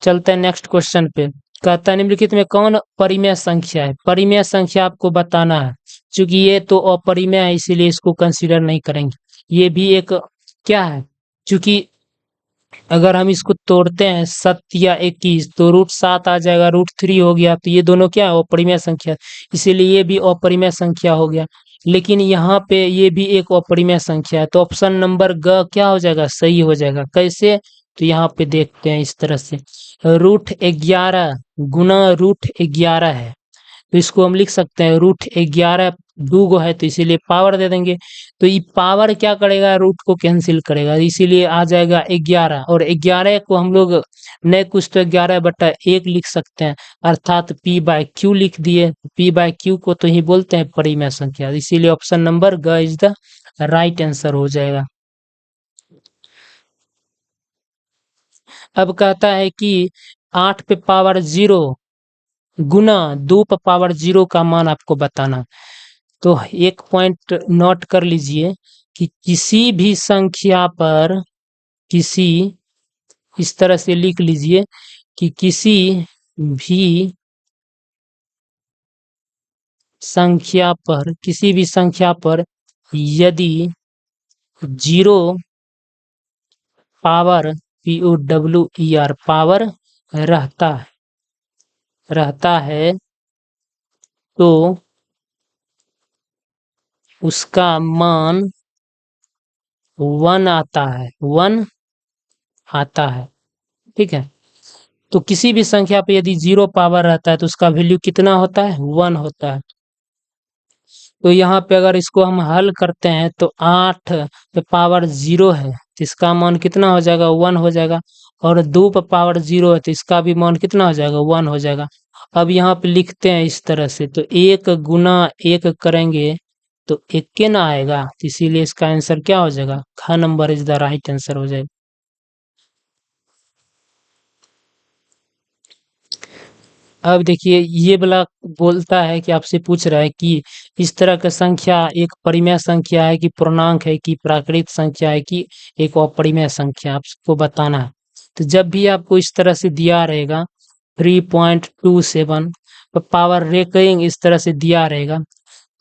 चलते हैं नेक्स्ट क्वेश्चन पे। कहता है निम्नलिखित में कौन परिमेय संख्या है। परिमेय संख्या आपको बताना है, क्योंकि ये तो अपरिमेय है इसीलिए इसको कंसीडर नहीं करेंगे। ये भी एक क्या है, क्योंकि अगर हम इसको तोड़ते हैं 7 या 21 तो √7 आ जाएगा, √3 हो गया, तो ये दोनों क्या है, अपरिमेय संख्या, इसीलिए ये भी अपरिमेय संख्या हो गया। लेकिन यहाँ पे ये भी एक अपरिमेय संख्या है, तो ऑप्शन नंबर ग क्या हो जाएगा, सही हो जाएगा। कैसे, तो यहाँ पे देखते हैं इस तरह से, √11 गुना √11 है, तो इसको हम लिख सकते हैं √11, 2 गो है तो इसीलिए पावर दे देंगे। तो ये पावर क्या करेगा, रूट को कैंसिल करेगा, इसीलिए आ जाएगा 11, और 11 को हम लोग नहीं कुछ तो 11/1 लिख सकते हैं, अर्थात p/q लिख दिए। p/q को तो ही बोलते हैं परिमेय संख्या, इसीलिए ऑप्शन नंबर ग इज द राइट आंसर हो जाएगा। अब कहता है कि 8 पे पावर 0 गुना 2 पे पावर 0 का मान आपको बताना। तो एक पॉइंट नोट कर लीजिए कि किसी भी संख्या पर, किसी, इस तरह से लिख लीजिए कि किसी भी संख्या पर यदि 0 पावर POWER पावर रहता है तो उसका मान 1 आता है, 1 आता है, ठीक है। तो किसी भी संख्या पे यदि 0 पावर रहता है तो उसका वैल्यू कितना होता है, 1 होता है। तो यहाँ पे अगर इसको हम हल करते हैं तो 8 पे पावर 0 है तो इसका मान कितना हो जाएगा, 1 हो जाएगा। और 2 पे पावर 0 है तो इसका भी मान कितना हो जाएगा, 1 हो जाएगा। अब यहाँ पे लिखते हैं इस तरह से, तो 1 गुना 1 करेंगे तो 1 के ना आएगा, तो इसीलिए इसका आंसर क्या हो जाएगा, ख number is the right answer हो जाएगा। अब देखिए ये वाला बोलता है कि आपसे पूछ रहा है कि इस तरह का संख्या एक परिमेय संख्या है कि पूर्णांक है कि प्राकृत संख्या है कि एक अपरिमेय संख्या, आपको बताना है। तो जब भी आपको इस तरह से दिया रहेगा 3.27 पावर रेकरिंग इस तरह से दिया रहेगा,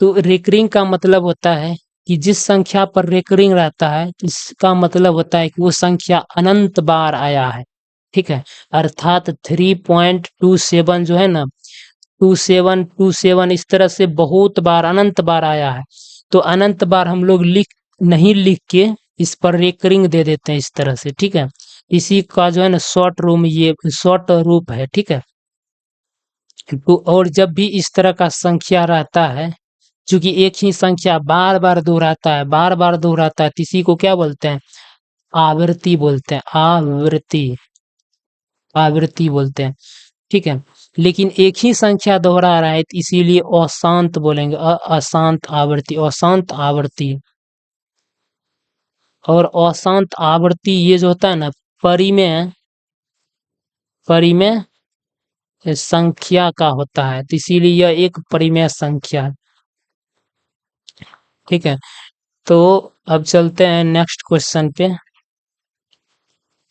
तो रेकरिंग का मतलब होता है कि जिस संख्या पर रेकरिंग रहता है इसका मतलब होता है कि वो संख्या अनंत बार आया है, ठीक है। अर्थात 3.27 जो है ना, 2727 इस तरह से बहुत बार, अनंत बार आया है। तो अनंत बार हम लोग नहीं लिख के इस पर रेकरिंग दे देते हैं इस तरह से, ठीक है। इसी का जो है ना शॉर्ट रूप है, ठीक है। तो और जब भी इस तरह का संख्या रहता है, क्योंकि एक ही संख्या बार बार दोहराता है तो इसी को क्या बोलते हैं, आवृत्ति बोलते हैं, आवृत्ति बोलते हैं, ठीक है। लेकिन एक ही संख्या दोहरा रहा है तो इसीलिए अशांत बोलेंगे, अशांत आवृत्ति, अशांत आवृत्ति। और अशांत आवृत्ति ये जो होता है ना, परिमेय परिमेय संख्या का होता है, तो इसीलिए यह एक परिमेय संख्या है। ठीक है, तो अब चलते हैं नेक्स्ट क्वेश्चन पे।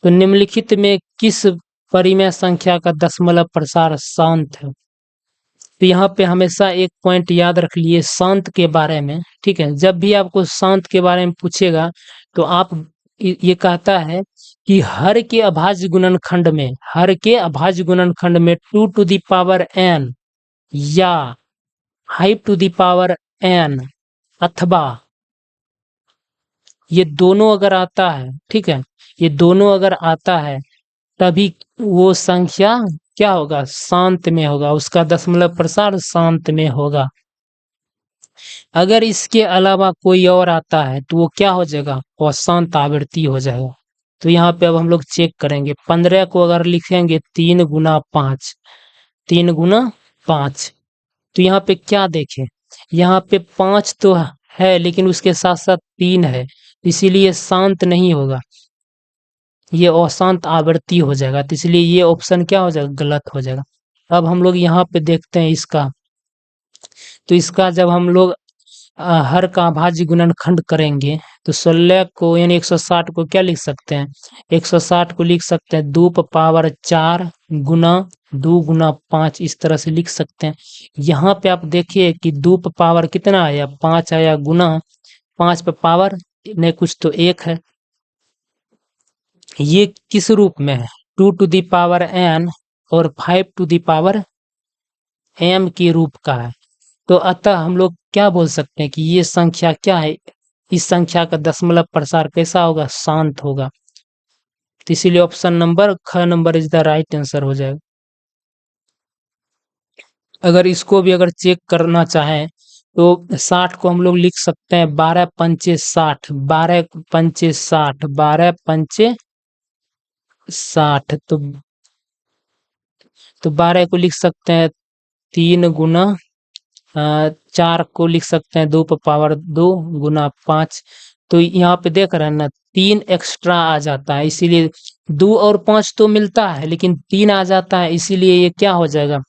तो निम्नलिखित में किस परिमेय संख्या का दशमलव प्रसार शांत है? तो यहाँ पे हमेशा एक पॉइंट याद रख लिए शांत के बारे में। ठीक है, जब भी आपको शांत के बारे में पूछेगा तो आप ये कहता है कि हर के अभाज्य गुणनखंड में, हर के अभाज्य गुणनखंड में 2 टू द पावर n या 5 टू द पावर n अथवा ये दोनों अगर आता है, ठीक है, ये दोनों अगर आता है तभी वो संख्या क्या होगा, शांत में होगा, उसका दशमलव प्रसार शांत में होगा। अगर इसके अलावा कोई और आता है तो वो क्या हो जाएगा, अशांत आवृत्ति हो जाएगा। तो यहाँ पे अब हम लोग चेक करेंगे, 15 को अगर लिखेंगे 3 गुना 5, 3 गुना 5, तो यहाँ पे क्या देखें, यहाँ पे 5 तो है लेकिन उसके साथ साथ 3 है, इसीलिए शांत नहीं होगा, ये अशांत आवृत्ति हो जाएगा। तो इसलिए ये ऑप्शन क्या हो जाएगा, गलत हो जाएगा। अब हम लोग यहाँ पे देखते हैं इसका, तो इसका जब हम लोग हर का अभाज्य गुणनखंड करेंगे तो 16 को यानी 160 को क्या लिख सकते हैं, 160 को लिख सकते हैं 2 पावर 4 गुना 2 गुना 5, इस तरह से लिख सकते हैं। यहाँ पे आप देखिए कि 2 पावर कितना आया, 5 आया, गुना 5 पे पावर नहीं कुछ तो 1 है। ये किस रूप में है, 2 टू द पावर n और 5 टू द पावर m के रूप का है। तो अतः हम लोग क्या बोल सकते हैं कि ये संख्या क्या है, इस संख्या का दशमलव प्रसार कैसा होगा, शांत होगा। तो इसीलिए ऑप्शन नंबर ख number is the right answer हो जाएगा। अगर इसको भी अगर चेक करना चाहें तो 60 को हम लोग लिख सकते हैं 12 पंचे 60, 12 पंचे 60, 12 पंचे 60, तो 12 को लिख सकते हैं 3 गुना 4 को लिख सकते हैं 2 पावर 2 गुना 5। तो यहाँ पे देख रहे हैं ना, 3 एक्स्ट्रा आ जाता है, इसीलिए 2 और 5 तो मिलता है लेकिन 3 आ जाता है, इसीलिए ये क्या हो जाएगा,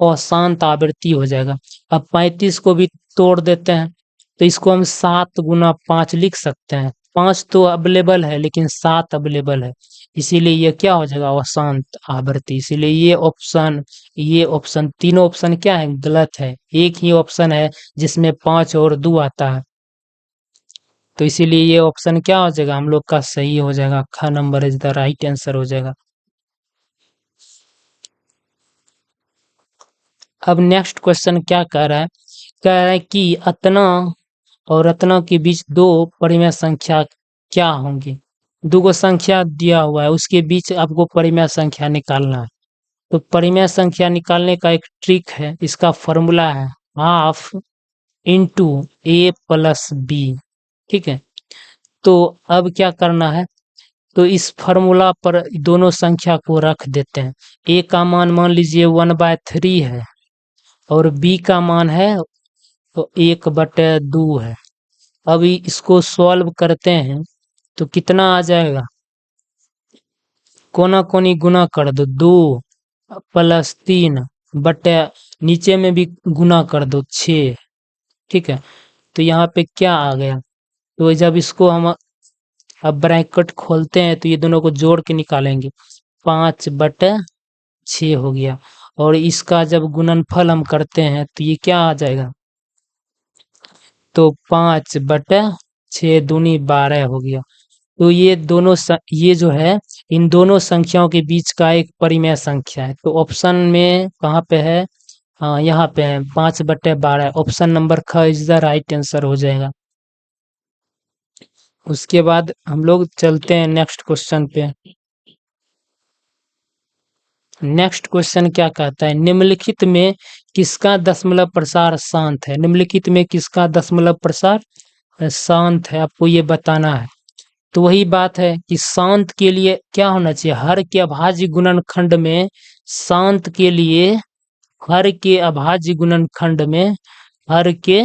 अशांत आवृत्ति हो जाएगा। अब 35 को भी तोड़ देते हैं तो इसको हम 7 गुना 5 लिख सकते हैं, 5 तो अवेलेबल है लेकिन 7 अवेलेबल है, इसीलिए ये क्या हो जाएगा, अशांत आवृत्ति। इसीलिए ये ऑप्शन तीनों ऑप्शन क्या है, गलत है। एक ही ऑप्शन है जिसमें 5 और 2 आता है, तो इसीलिए ये ऑप्शन क्या हो जाएगा, हम लोग का सही हो जाएगा, ख number is the right answer हो जाएगा। अब नेक्स्ट क्वेश्चन क्या कह रहा है, कह रहा है कि अतना और रत्ना के बीच 2 परिमेय संख्या क्या होंगी। दो संख्या दिया हुआ है, उसके बीच आपको परिमेय संख्या निकालना है। तो परिमेय संख्या निकालने का एक ट्रिक है, इसका फॉर्मूला है हाफ इंटू ए प्लस बी। ठीक है, तो अब क्या करना है, तो इस फॉर्मूला पर दोनों संख्या को रख देते हैं। ए का मान मान लीजिए 1/3 है और बी का मान है तो 1/2 है। अभी इसको सॉल्व करते हैं तो कितना आ जाएगा, कोना कोनी गुना कर दो, 2 प्लस 3 बटे नीचे में भी गुना कर दो 6। ठीक है, तो यहाँ पे क्या आ गया, तो जब इसको हम अब ब्रैकेट खोलते हैं तो ये दोनों को जोड़ के निकालेंगे, 5/6 हो गया। और इसका जब गुणनफल हम करते हैं तो ये क्या आ जाएगा, तो 5/6 दूनी 12 हो गया। तो ये दोनों ये जो है इन दोनों संख्याओं के बीच का एक परिमेय संख्या है। तो ऑप्शन में कहाँ पे है, हाँ यहाँ पे है 5/12, ऑप्शन नंबर ख इज द राइट आंसर हो जाएगा। उसके बाद हम लोग चलते हैं नेक्स्ट क्वेश्चन पे। नेक्स्ट क्वेश्चन क्या कहता है, निम्नलिखित में किसका दशमलव प्रसार शांत है, निम्नलिखित में किसका दशमलव प्रसार शांत है, आपको ये बताना है। तो वही बात है कि शांत के लिए क्या होना चाहिए, हर के अभाज्य गुणनखंड में, शांत के लिए हर के अभाज्य गुणनखंड में, हर के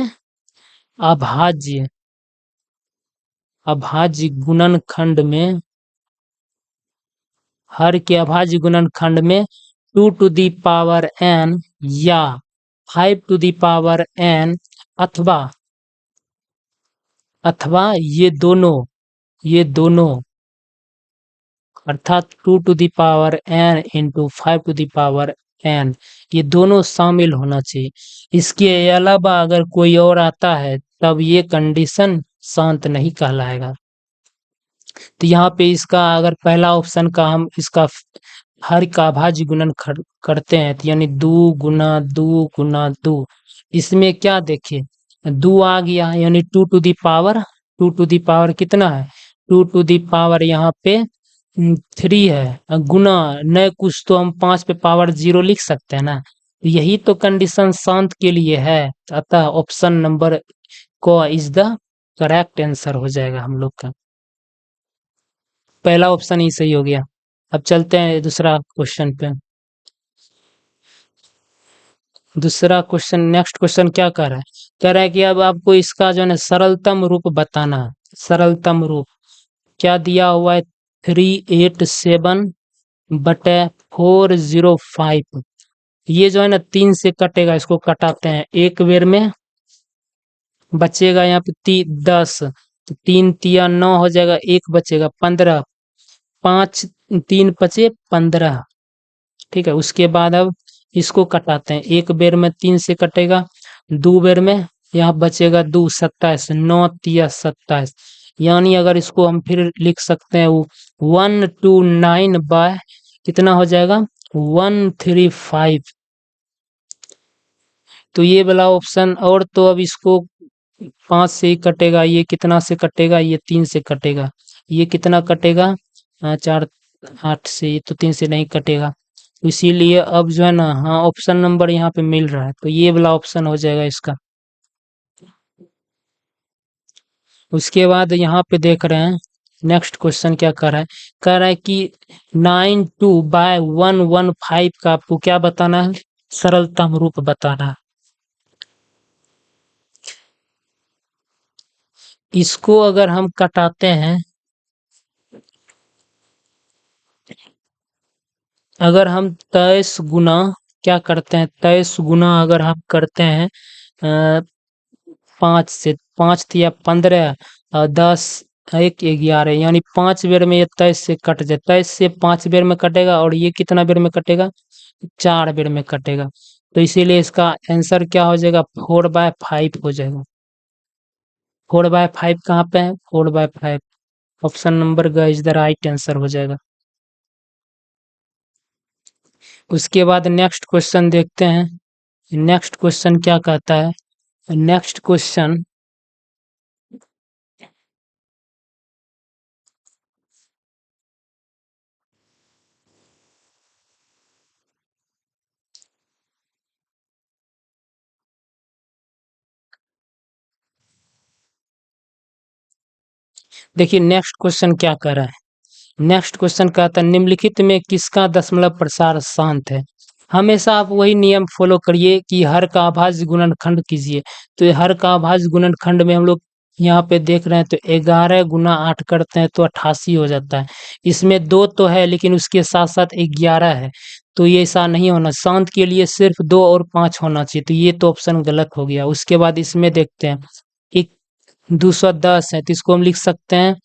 अभाज्य अभाज्य गुणनखंड में, हर के अभाज्य गुणनखंड में 2 टू दी पावर n या 5 टू दी पावर n अथवा ये दोनों अर्थात 2 to the power n into 5 to the power n, ये दोनों शामिल होना चाहिए। इसके अलावा अगर कोई और आता है तब ये कंडीशन शांत नहीं कहलाएगा। तो यहाँ पे इसका अगर पहला ऑप्शन का हम इसका हर का अभाज्य गुणन करते हैं तो यानी 2 गुना 2 गुना 2, इसमें क्या देखिए 2 आ गया, यानी 2 टू दी पावर कितना है 2 टू दी पावर यहाँ पे 3 है, गुना न कुछ तो हम 5 पे पावर 0 लिख सकते हैं ना, यही तो कंडीशन शांत के लिए है। अतः ऑप्शन नंबर को इज द करेक्ट आंसर हो जाएगा हम लोग का, पहला ऑप्शन ही सही हो गया। अब चलते हैं दूसरा क्वेश्चन पे। दूसरा क्वेश्चन, नेक्स्ट क्वेश्चन क्या कर रहा है, कह रहा है कि अब आपको इसका जो है सरलतम रूप बताना है। सरलतम रूप क्या दिया हुआ है 387 बटे 405, ये जो है ना 3 से कटेगा, इसको कटाते हैं एक बेर में, बचेगा यहाँ पे 10, तो 3 तिया 9 हो जाएगा, एक बचेगा 15, 5 3 बचे 15, ठीक है। उसके बाद अब इसको कटाते हैं, एक बेर में 3 से कटेगा, 2 बेर में यहाँ बचेगा 2, 27, 9 तिया 27, यानी अगर इसको हम फिर लिख सकते हैं 129 बाय कितना हो जाएगा 135, तो ये वाला ऑप्शन। और तो अब इसको 5 से ही कटेगा, ये कितना से कटेगा, ये 3 से कटेगा, ये कितना कटेगा 4 8 से, ये तो 3 से नहीं कटेगा, इसीलिए अब जो है ना हाँ ऑप्शन नंबर यहाँ पे मिल रहा है, तो ये वाला ऑप्शन हो जाएगा इसका। उसके बाद यहाँ पे देख रहे हैं नेक्स्ट क्वेश्चन क्या कर रहा है, कह रहा है कि 92 बाय 115 का आपको क्या बताना है, सरलतम रूप बताना है। इसको अगर हम कटाते हैं, अगर हम 23 गुना क्या करते हैं, 23 गुना अगर हम करते हैं 5 से, 5 या 15 और 10 एक 11, यानी 5 बेर में ये 23 से कट जाए, 23 से 5 बेर में कटेगा, और ये कितना बेर में कटेगा 4 बेर में कटेगा, तो इसीलिए इसका आंसर क्या हो जाएगा 4/5 हो जाएगा। 4/5 कहाँ पे है, 4/5 ऑप्शन नंबर ग इज द राइट आंसर हो जाएगा। उसके बाद नेक्स्ट क्वेश्चन देखते हैं, नेक्स्ट क्वेश्चन क्या कहता है। नेक्स्ट क्वेश्चन, देखिए नेक्स्ट क्वेश्चन क्या कर रहा है। नेक्स्ट क्वेश्चन कहता है निम्नलिखित में किसका दशमलव प्रसार शांत है। हमेशा आप वही नियम फॉलो करिए कि हर का अभाज्य गुणनखंड कीजिए, तो हर का अभाज्य गुणनखंड में हम लोग यहाँ पे देख रहे हैं तो 11 गुना 8 करते हैं तो 88 हो जाता है। इसमें 2 तो है लेकिन उसके साथ साथ 11 है, तो ये ऐसा नहीं होना, शांत के लिए सिर्फ 2 और 5 होना चाहिए, तो ये तो ऑप्शन गलत हो गया। उसके बाद इसमें देखते हैं कि 210 है, तो इसको हम लिख सकते हैं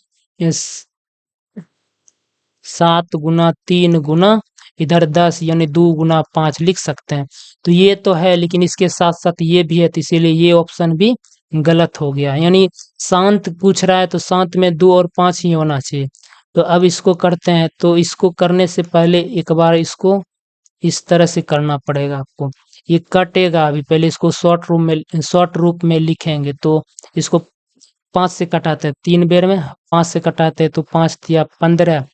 7 गुना 3 गुना इधर 10, यानी 2 गुना 5 लिख सकते हैं, तो ये तो है लेकिन इसके साथ साथ ये भी है, तो इसीलिए ये ऑप्शन भी गलत हो गया। यानी शांत पूछ रहा है तो शांत में 2 और 5 ही होना चाहिए। तो अब इसको करते हैं, तो इसको करने से पहले एक बार इसको इस तरह से करना पड़ेगा आपको, ये कटेगा अभी, पहले इसको शॉर्ट रूप में लिखेंगे, तो इसको 5 से कटाते हैं 3 बेर में, 5 से कटाते हैं तो 5 तिया 15,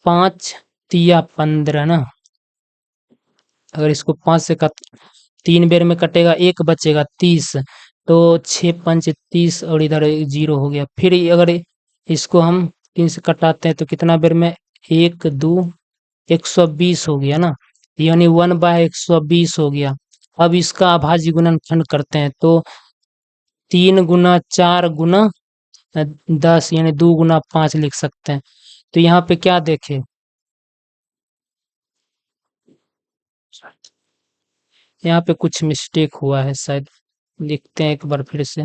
5 तिया 15 ना, अगर इसको 5 से 3 बेर में कटेगा, एक बचेगा 30, तो 6 पंच 30 और इधर 0 हो गया। फिर अगर इसको हम 3 से कटाते हैं तो कितना बेर में 1 2 120 हो गया ना, यानी 1/120 हो गया। अब इसका अभाज्य गुणनखंड करते हैं, तो 3 गुना 4 गुना 10 यानी 2 गुना 5 लिख सकते हैं। तो यहाँ पे क्या देखें, यहाँ पे कुछ मिस्टेक हुआ है शायद, लिखते हैं एक बार फिर से।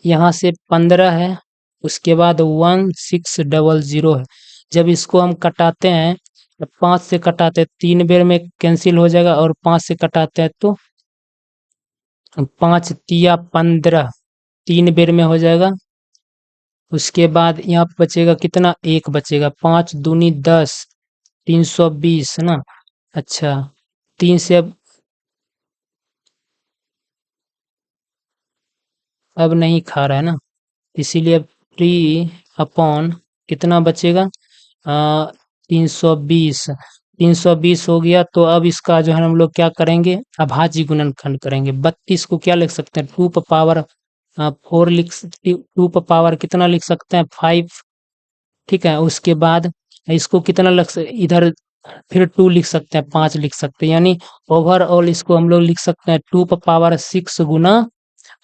यहाँ से 15 है, उसके बाद 1600 है। जब इसको हम कटाते हैं, 5 से कटाते हैं 3 बेर में कैंसिल हो जाएगा, और 5 से कटाते हैं तो 5 तिया 15, 3 बेर में हो जाएगा। उसके बाद यहाँ पे बचेगा कितना, 1 बचेगा। 5 दूनी 10, 320 है ना। अच्छा, 3 से अब नहीं खा रहा है ना, इसीलिए 3 अपॉन कितना बचेगा, 320। 320 हो गया, तो अब इसका जो है हम लोग क्या करेंगे, अभाज्य गुणनखंड करेंगे। 32 को क्या लिख सकते हैं, 2 पावर 4 2 पावर कितना लिख सकते हैं, 5। ठीक है, उसके बाद इसको कितना इधर फिर 2 लिख सकते हैं, 5 लिख सकते हैं, यानी ओवरऑल इसको हम लोग लिख सकते हैं 2 पावर 6 गुना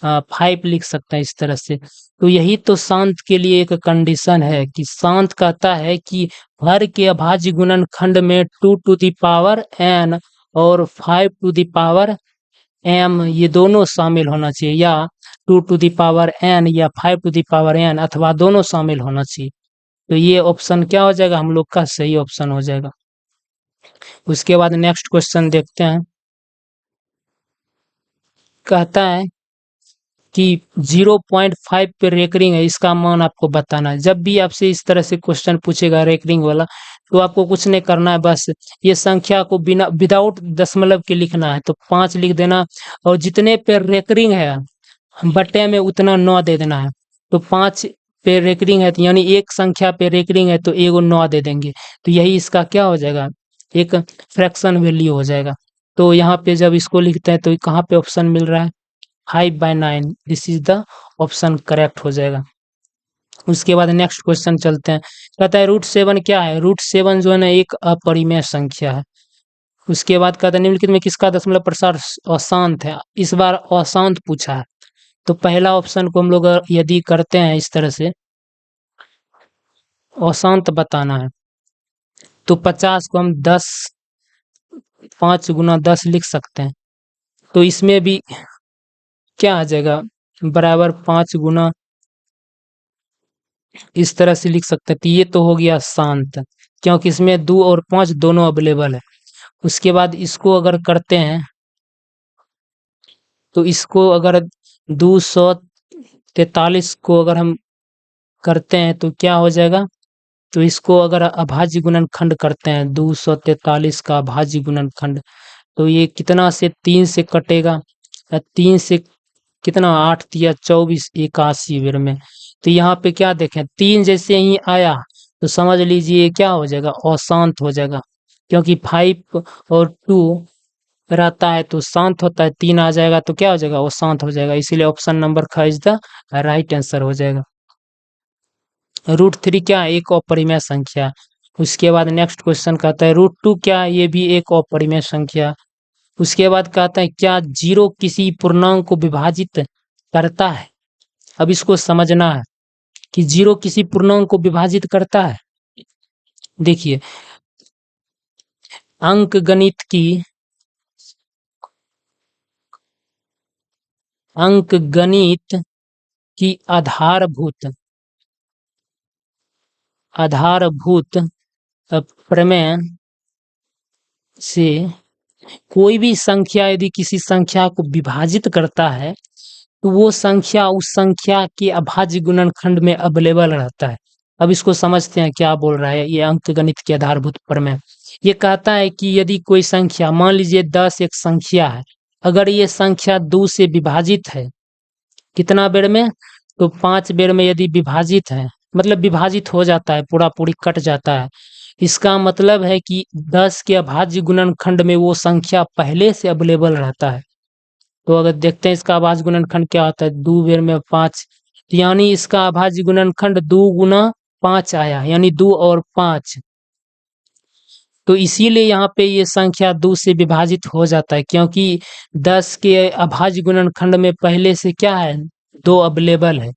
5 लिख सकते हैं इस तरह से। तो यही तो शांत के लिए एक कंडीशन है कि शांत कहता है कि हर के अभाज्य गुणनखंड में 2 टू द पावर n और 5 टू द पावर m ये दोनों शामिल होना चाहिए, या 2 टू द पावर n या 5 टू द पावर n, अथवा दोनों शामिल होना चाहिए। तो ये ऑप्शन क्या हो जाएगा, हम लोग का सही ऑप्शन हो जाएगा। उसके बाद नेक्स्ट क्वेश्चन देखते हैं। कहता है कि 0.5 पे रेकरिंग है, इसका मान आपको बताना है। जब भी आपसे इस तरह से क्वेश्चन पूछेगा रेकरिंग वाला, तो आपको कुछ नहीं करना है, बस ये संख्या को बिना विदाउट दशमलव के लिखना है, तो 5 लिख देना, और जितने पे रेकरिंग है बटे में उतना 9 दे देना है। तो 5 पे रेकरिंग है, तो यानी एक संख्या पे रेकरिंग है, तो एगो 9 दे देंगे, तो यही इसका क्या हो जाएगा, एक फ्रैक्शन वैल्यू हो जाएगा। तो यहाँ पे जब इसको लिखते हैं तो कहाँ पे ऑप्शन मिल रहा है, 5/9, this is the option correct हो जाएगा। उसके बाद नेक्स्ट क्वेश्चन चलते हैं। कहता है √7 क्या है, √7 जो है ना एक अपरिमेय संख्या है। उसके बाद कहता है निम्नलिखित में किसका दशमलव प्रसार अशांत है। इस बार अशांत पूछा है, तो पहला ऑप्शन को हम लोग यदि करते हैं इस तरह से, अशांत बताना है, तो 50 को हम 10 5 गुना 10 लिख सकते हैं। तो इसमें भी क्या आ जाएगा, बराबर 5 गुना इस तरह से लिख सकते हैं। तो ये तो हो गया शांत, क्योंकि इसमें 2 और 5 दोनों अवेलेबल है। उसके बाद इसको अगर करते हैं, तो इसको अगर 243 को अगर हम करते हैं तो क्या हो जाएगा, तो इसको अगर अभाज्य गुणनखंड करते हैं 243 का अभाज्य गुणनखंड, तो ये कितना से 3 से कटेगा, 3 से कितना 8 या 24 81 बेर में। तो यहाँ पे क्या देखें, 3 जैसे ही आया तो समझ लीजिए क्या हो जाएगा, अशांत हो जाएगा, क्योंकि 5 और 2 रहता है तो शांत होता है, 3 आ जाएगा तो क्या हो जाएगा, अशांत हो जाएगा। इसीलिए ऑप्शन नंबर ख इज द राइट आंसर हो जाएगा। √3 क्या है, एक अपरिमेय संख्या। उसके बाद नेक्स्ट क्वेश्चन कहता है √2 क्या है, ये भी एक अपरिमेय संख्या। उसके बाद कहता है क्या 0 किसी पूर्णांक को विभाजित करता है। अब इसको समझना है कि 0 किसी पूर्णांक को विभाजित करता है। देखिए, अंक गणित की आधारभूत प्रमेय से कोई भी संख्या यदि किसी संख्या को विभाजित करता है, तो वो संख्या उस संख्या के अभाज्य गुणनखंड में अवेलेबल रहता है। अब इसको समझते हैं क्या बोल रहा है ये अंकगणित के आधारभूत प्रमेय। ये कहता है कि यदि कोई संख्या, मान लीजिए 10 एक संख्या है, अगर ये संख्या 2 से विभाजित है, कितना बेर में, तो 5 बेर में यदि विभाजित है, मतलब विभाजित हो जाता है, पूरा पूरी कट जाता है, इसका मतलब है कि 10 के अभाज्य गुणनखंड में वो संख्या पहले से अवेलेबल रहता है। तो अगर देखते हैं इसका अभाज्य गुणनखंड क्या होता है, 2 बेर में 5, यानी इसका अभाज्य गुणनखंड 2 गुना 5 आया, यानी 2 और 5। तो इसीलिए यहाँ पे ये संख्या 2 से विभाजित हो जाता है, क्योंकि 10 के अभाज्य गुणनखंड में पहले से क्या है, 2 अवेलेबल है।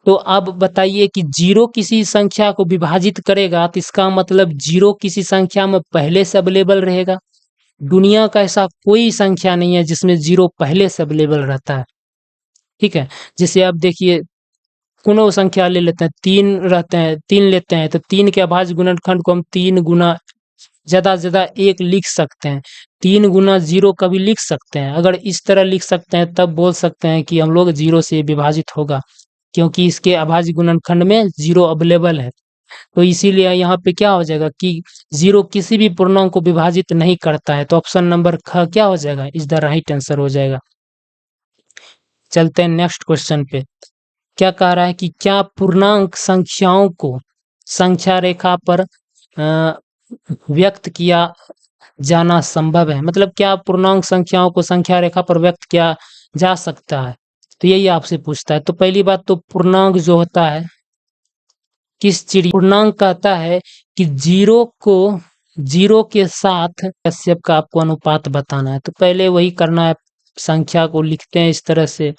तो अब बताइए कि 0 किसी संख्या को विभाजित करेगा तो इसका मतलब 0 किसी संख्या में पहले से अवेलेबल रहेगा। दुनिया का ऐसा कोई संख्या नहीं है जिसमें 0 पहले से अवेलेबल रहता है। ठीक है, जैसे अब देखिए कोनो संख्या ले लेते हैं, 3 रहते हैं, 3 लेते हैं, तो 3 के अभाज्य गुणनखंड को हम 3 गुना ज्यादा से ज्यादा 1 लिख सकते हैं। 3 गुना 0 का भी लिख सकते हैं। अगर इस तरह लिख सकते हैं तब बोल सकते हैं कि हम लोग 0 से विभाजित होगा, क्योंकि इसके अभाज्य गुणनखंड में 0 अवेलेबल है। तो इसीलिए यहाँ पे क्या हो जाएगा कि 0 किसी भी पूर्णांक को विभाजित नहीं करता है। तो ऑप्शन नंबर ख क्या हो जाएगा, इज द राइट आंसर हो जाएगा। चलते हैं नेक्स्ट क्वेश्चन पे। क्या कह रहा है कि क्या पूर्णांक संख्याओं को संख्या रेखा पर व्यक्त किया जाना संभव है? मतलब क्या पूर्णांक संख्याओं को संख्या रेखा पर व्यक्त किया जा सकता है? तो यही आपसे पूछता है। तो पहली बात तो पूर्णांक जो होता है किस चिड़िया, पूर्णांक कहता है कि 0 के साथ कश्यप का आपको अनुपात बताना है। तो पहले वही करना है, संख्या को लिखते हैं इस तरह से,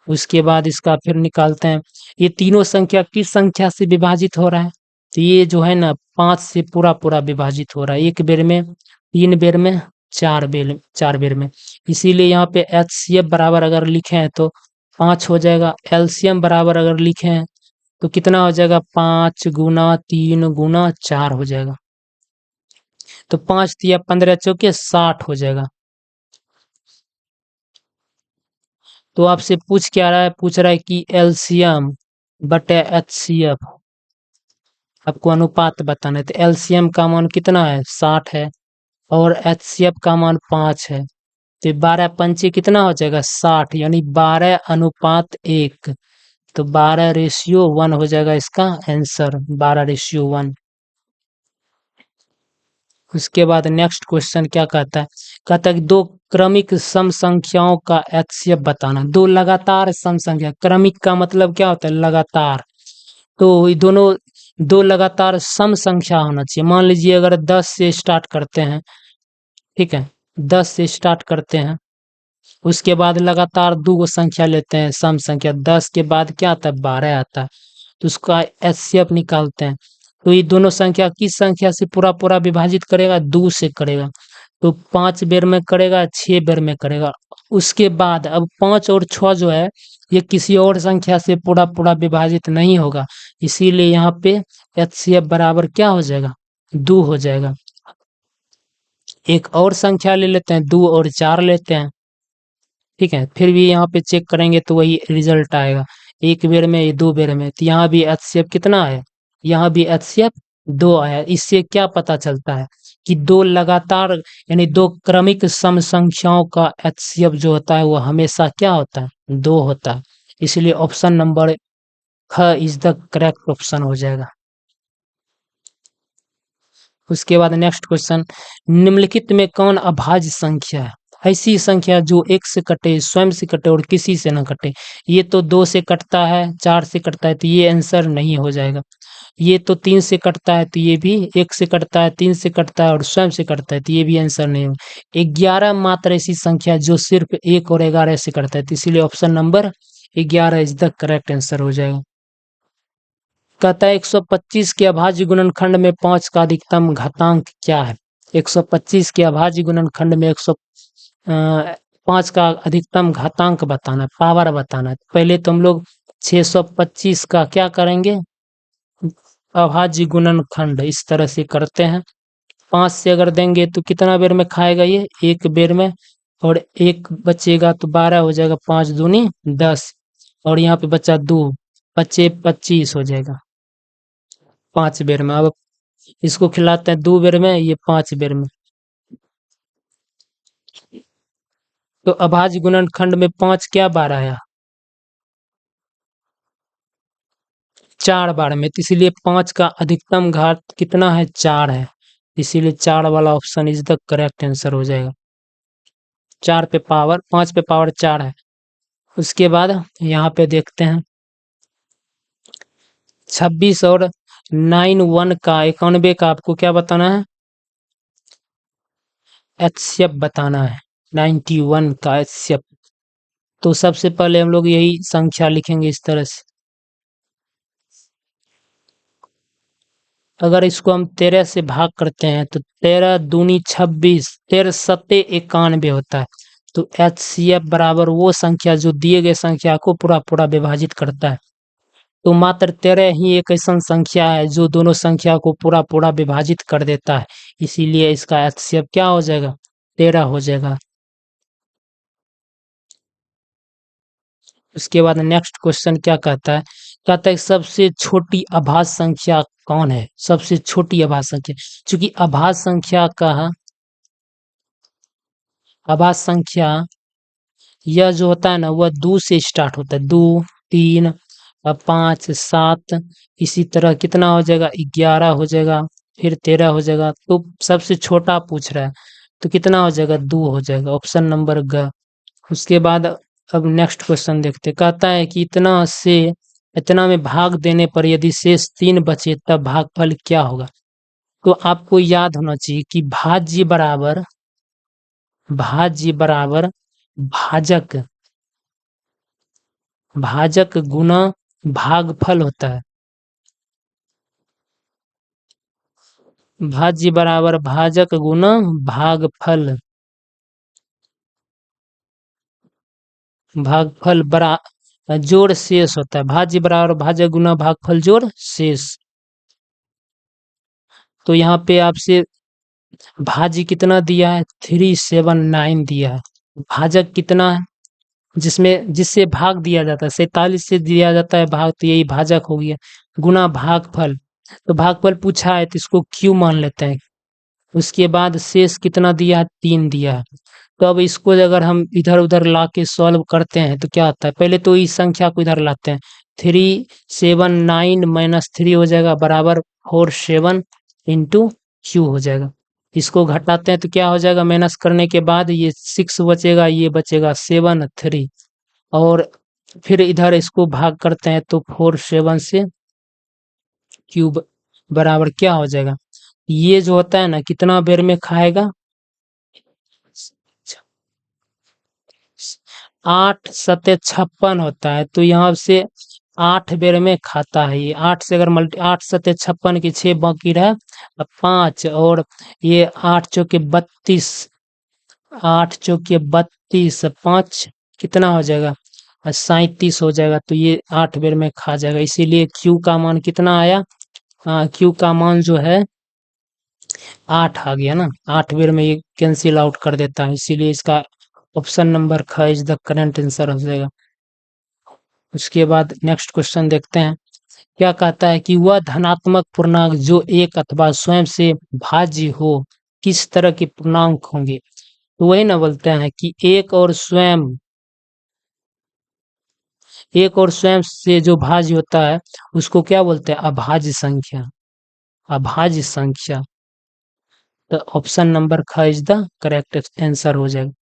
उसके बाद इसका फिर निकालते हैं। ये तीनों संख्या किस संख्या से विभाजित हो रहा है? तो ये जो है ना 5 से पूरा पूरा विभाजित हो रहा है, 1 बेर में, 3 बेर में, 4 बेर में। इसीलिए यहाँ पे HCF बराबर अगर लिखे हैं तो 5 हो जाएगा। LCM बराबर अगर लिखे हैं तो कितना हो जाएगा, 5 गुना 3 गुना 4 हो जाएगा। तो 5 तिया 15 चौके 60 हो जाएगा। तो आपसे पूछ क्या रहा है, पूछ रहा है कि LCM बटे HCF आपको अनुपात बताना है। तो LCM का मान कितना है, 60 है, और HCF का मान 5 है। तो 12 पंचे कितना हो जाएगा, 60, यानी 12:1। तो 12:1 हो जाएगा इसका आंसर, 12:1। उसके बाद नेक्स्ट क्वेश्चन क्या कहता है, कहता है कि 2 क्रमिक सम संख्याओं का HCF बताना। 2 लगातार सम संख्या, क्रमिक का मतलब क्या होता है, लगातार। तो ये दोनों 2 लगातार सम संख्या होना चाहिए। मान लीजिए अगर 10 से स्टार्ट करते हैं, ठीक है, 10 से स्टार्ट करते हैं, उसके बाद लगातार 2 संख्या लेते हैं सम संख्या, 10 के बाद क्या आता है, 12 आता है, तो उसका HCF निकालते हैं। तो ये दोनों संख्या किस संख्या से पूरा पूरा विभाजित करेगा, 2 से करेगा। तो 5 बेर में करेगा, 6 बेर में करेगा। उसके बाद अब 5 और 6 जो है ये किसी और संख्या से पूरा पूरा विभाजित नहीं होगा, इसीलिए यहाँ पे HCF बराबर क्या हो जाएगा, 2 हो जाएगा। एक और संख्या ले लेते हैं, 2 और 4 लेते हैं, ठीक है, फिर भी यहाँ पे चेक करेंगे तो वही रिजल्ट आएगा, 1 बेर में, 2 बेर में। तो यहाँ भी HCF कितना है, यहाँ भी HCF 2 आया। इससे क्या पता चलता है कि 2 लगातार यानी 2 क्रमिक सम संख्याओं का HCF जो होता है वो हमेशा क्या होता है, 2 होता है। इसलिए ऑप्शन नंबर ख इज द करेक्ट ऑप्शन हो जाएगा। उसके बाद नेक्स्ट क्वेश्चन, निम्नलिखित में कौन अभाज्य संख्या है? ऐसी संख्या जो 1 से कटे, स्वयं से कटे और किसी से न कटे। ये तो 2 से कटता है, 4 से कटता है, तो ये आंसर नहीं हो जाएगा। ये तो 3 से कटता है, तो ये भी 1 से कटता है, 3 से कटता है और स्वयं से कटता है, तो ये भी आंसर नहीं होगा। 11 मात्र ऐसी संख्या जो सिर्फ 1 और 11 से कटता है, तो इसीलिए option number 11 is the correct answer हो जाएगा। कहता है 125 के अभाज्य गुणनखंड में 5 का अधिकतम घातांक क्या है? 125 के अभाज्य गुणनखंड में 5 का अधिकतम घातांक बताना है, पावर बताना है। पहले तो हम लोग 625 का क्या करेंगे, अभाज्य गुणनखंड इस तरह से करते हैं। 5 से अगर देंगे तो कितना बेर में खाएगा, ये 1 बेर में, और 1 बचेगा तो 12 हो जाएगा, 5 दूनी 10, और यहाँ पे बचा 2, 25 हो जाएगा 5 बेर में। अब इसको खिलाते हैं 2 बेर में, ये 5 बेर में। तो अभाज्य गुणनखंड में 5 क्या बार आया, 4 बार में, तो इसीलिए 5 का अधिकतम घात कितना है, 4 है, इसीलिए 4 वाला option is the correct answer हो जाएगा। 4 पे पावर 5 पे पावर 4 है। उसके बाद यहाँ पे देखते हैं 26 और 91 का 91 का आपको क्या बताना है, एचसीएफ बताना है 91 का एचसीएफ। तो सबसे पहले हम लोग यही संख्या लिखेंगे इस तरह से। अगर इसको हम 13 से भाग करते हैं तो 13 दूनी 26, 13 सत्ते 91 होता है। तो एचसीएफ बराबर वो संख्या जो दिए गए संख्या को पूरा पूरा विभाजित करता है। तो मात्र 13 ही एक ऐसा संख्या है जो दोनों संख्या को पूरा पूरा विभाजित कर देता है, इसीलिए इसका एचसीएफ क्या हो जाएगा, 13 हो जाएगा। उसके बाद नेक्स्ट क्वेश्चन क्या कहता है, कहता है सबसे छोटी अभाज्य संख्या कौन है, सबसे छोटी अभाज्य संख्या। चूंकि अभाज्य संख्या का अभाज्य संख्या यह जो होता है ना वह 2 से स्टार्ट होता है, 2 3 5 7, इसी तरह कितना हो जाएगा, 11 हो जाएगा, फिर 13 हो जाएगा। तो सबसे छोटा पूछ रहा है तो कितना हो जाएगा, 2 हो जाएगा, ऑप्शन नंबर ग। उसके बाद अब नेक्स्ट क्वेश्चन देखते, कहता है कि इतना से इतना में भाग देने पर यदि शेष 3 बचे तब भागफल क्या होगा। तो आपको याद होना चाहिए कि भाज्य बराबर भाजक भाजक गुना भागफल होता है। भाज्य बराबर भाजक गुना भागफल, भागफल बरा जोड़ शेष होता है। भाज्य बराबर भाजक गुना भागफल जोड़ शेष। तो यहाँ पे आपसे भाज्य कितना दिया है, 379 दिया है। भाजक कितना है, जिससे भाग दिया जाता है, 47 से दिया जाता है भाग, तो यही भाजक हो गया। गुना भागफल, तो भागफल पूछा है तो इसको क्यू मान लेते हैं। उसके बाद शेष कितना दिया है, 3 दिया है। तो अब इसको अगर हम इधर उधर ला के सॉल्व करते हैं तो क्या होता है, पहले तो इस संख्या को इधर लाते हैं, 379 माइनस 3 हो जाएगा बराबर 47 इंटू क्यू हो जाएगा। इसको घटाते हैं तो क्या हो जाएगा, माइनस करने के बाद ये 6 बचेगा, ये बचेगा 7 3, और फिर इधर इसको भाग करते हैं तो 47 से क्यूब बराबर क्या हो जाएगा, ये जो होता है ना कितना बेर में खाएगा, 8 सत्ते 56 होता है। तो यहाँ से 8 बेर में खाता है ये। 8 से अगर 8 सत्ते 56 की 6 बाकी रहा, 5 और ये 8 चौके 32, 8 चौके 32, 5 कितना हो जाएगा, 37 हो जाएगा। तो ये 8 बेर में खा जाएगा, इसीलिए क्यू का मान कितना आया, क्यू का मान जो है 8 आ गया ना, 8 बेर में ये कैंसिल आउट कर देता है, इसीलिए इसका ऑप्शन नंबर ख इज द करेक्ट आंसर हो जाएगा। उसके बाद नेक्स्ट क्वेश्चन देखते हैं, क्या कहता है कि वह धनात्मक पूर्णांक जो एक अथवा स्वयं से भाज्य हो किस तरह के पूर्णांक होंगे। तो वही ना बोलते हैं कि एक और स्वयं से जो भाज्य होता है उसको क्या बोलते हैं, अभाज्य संख्या, अभाज्य संख्या। तो ऑप्शन नंबर ख इज द करेक्ट आंसर हो जाएगा।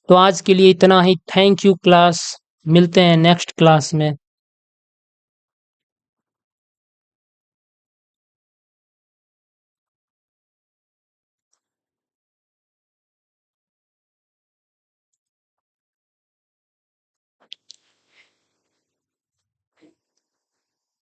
तो आज के लिए इतना ही, थैंक यू क्लास, मिलते हैं नेक्स्ट क्लास में।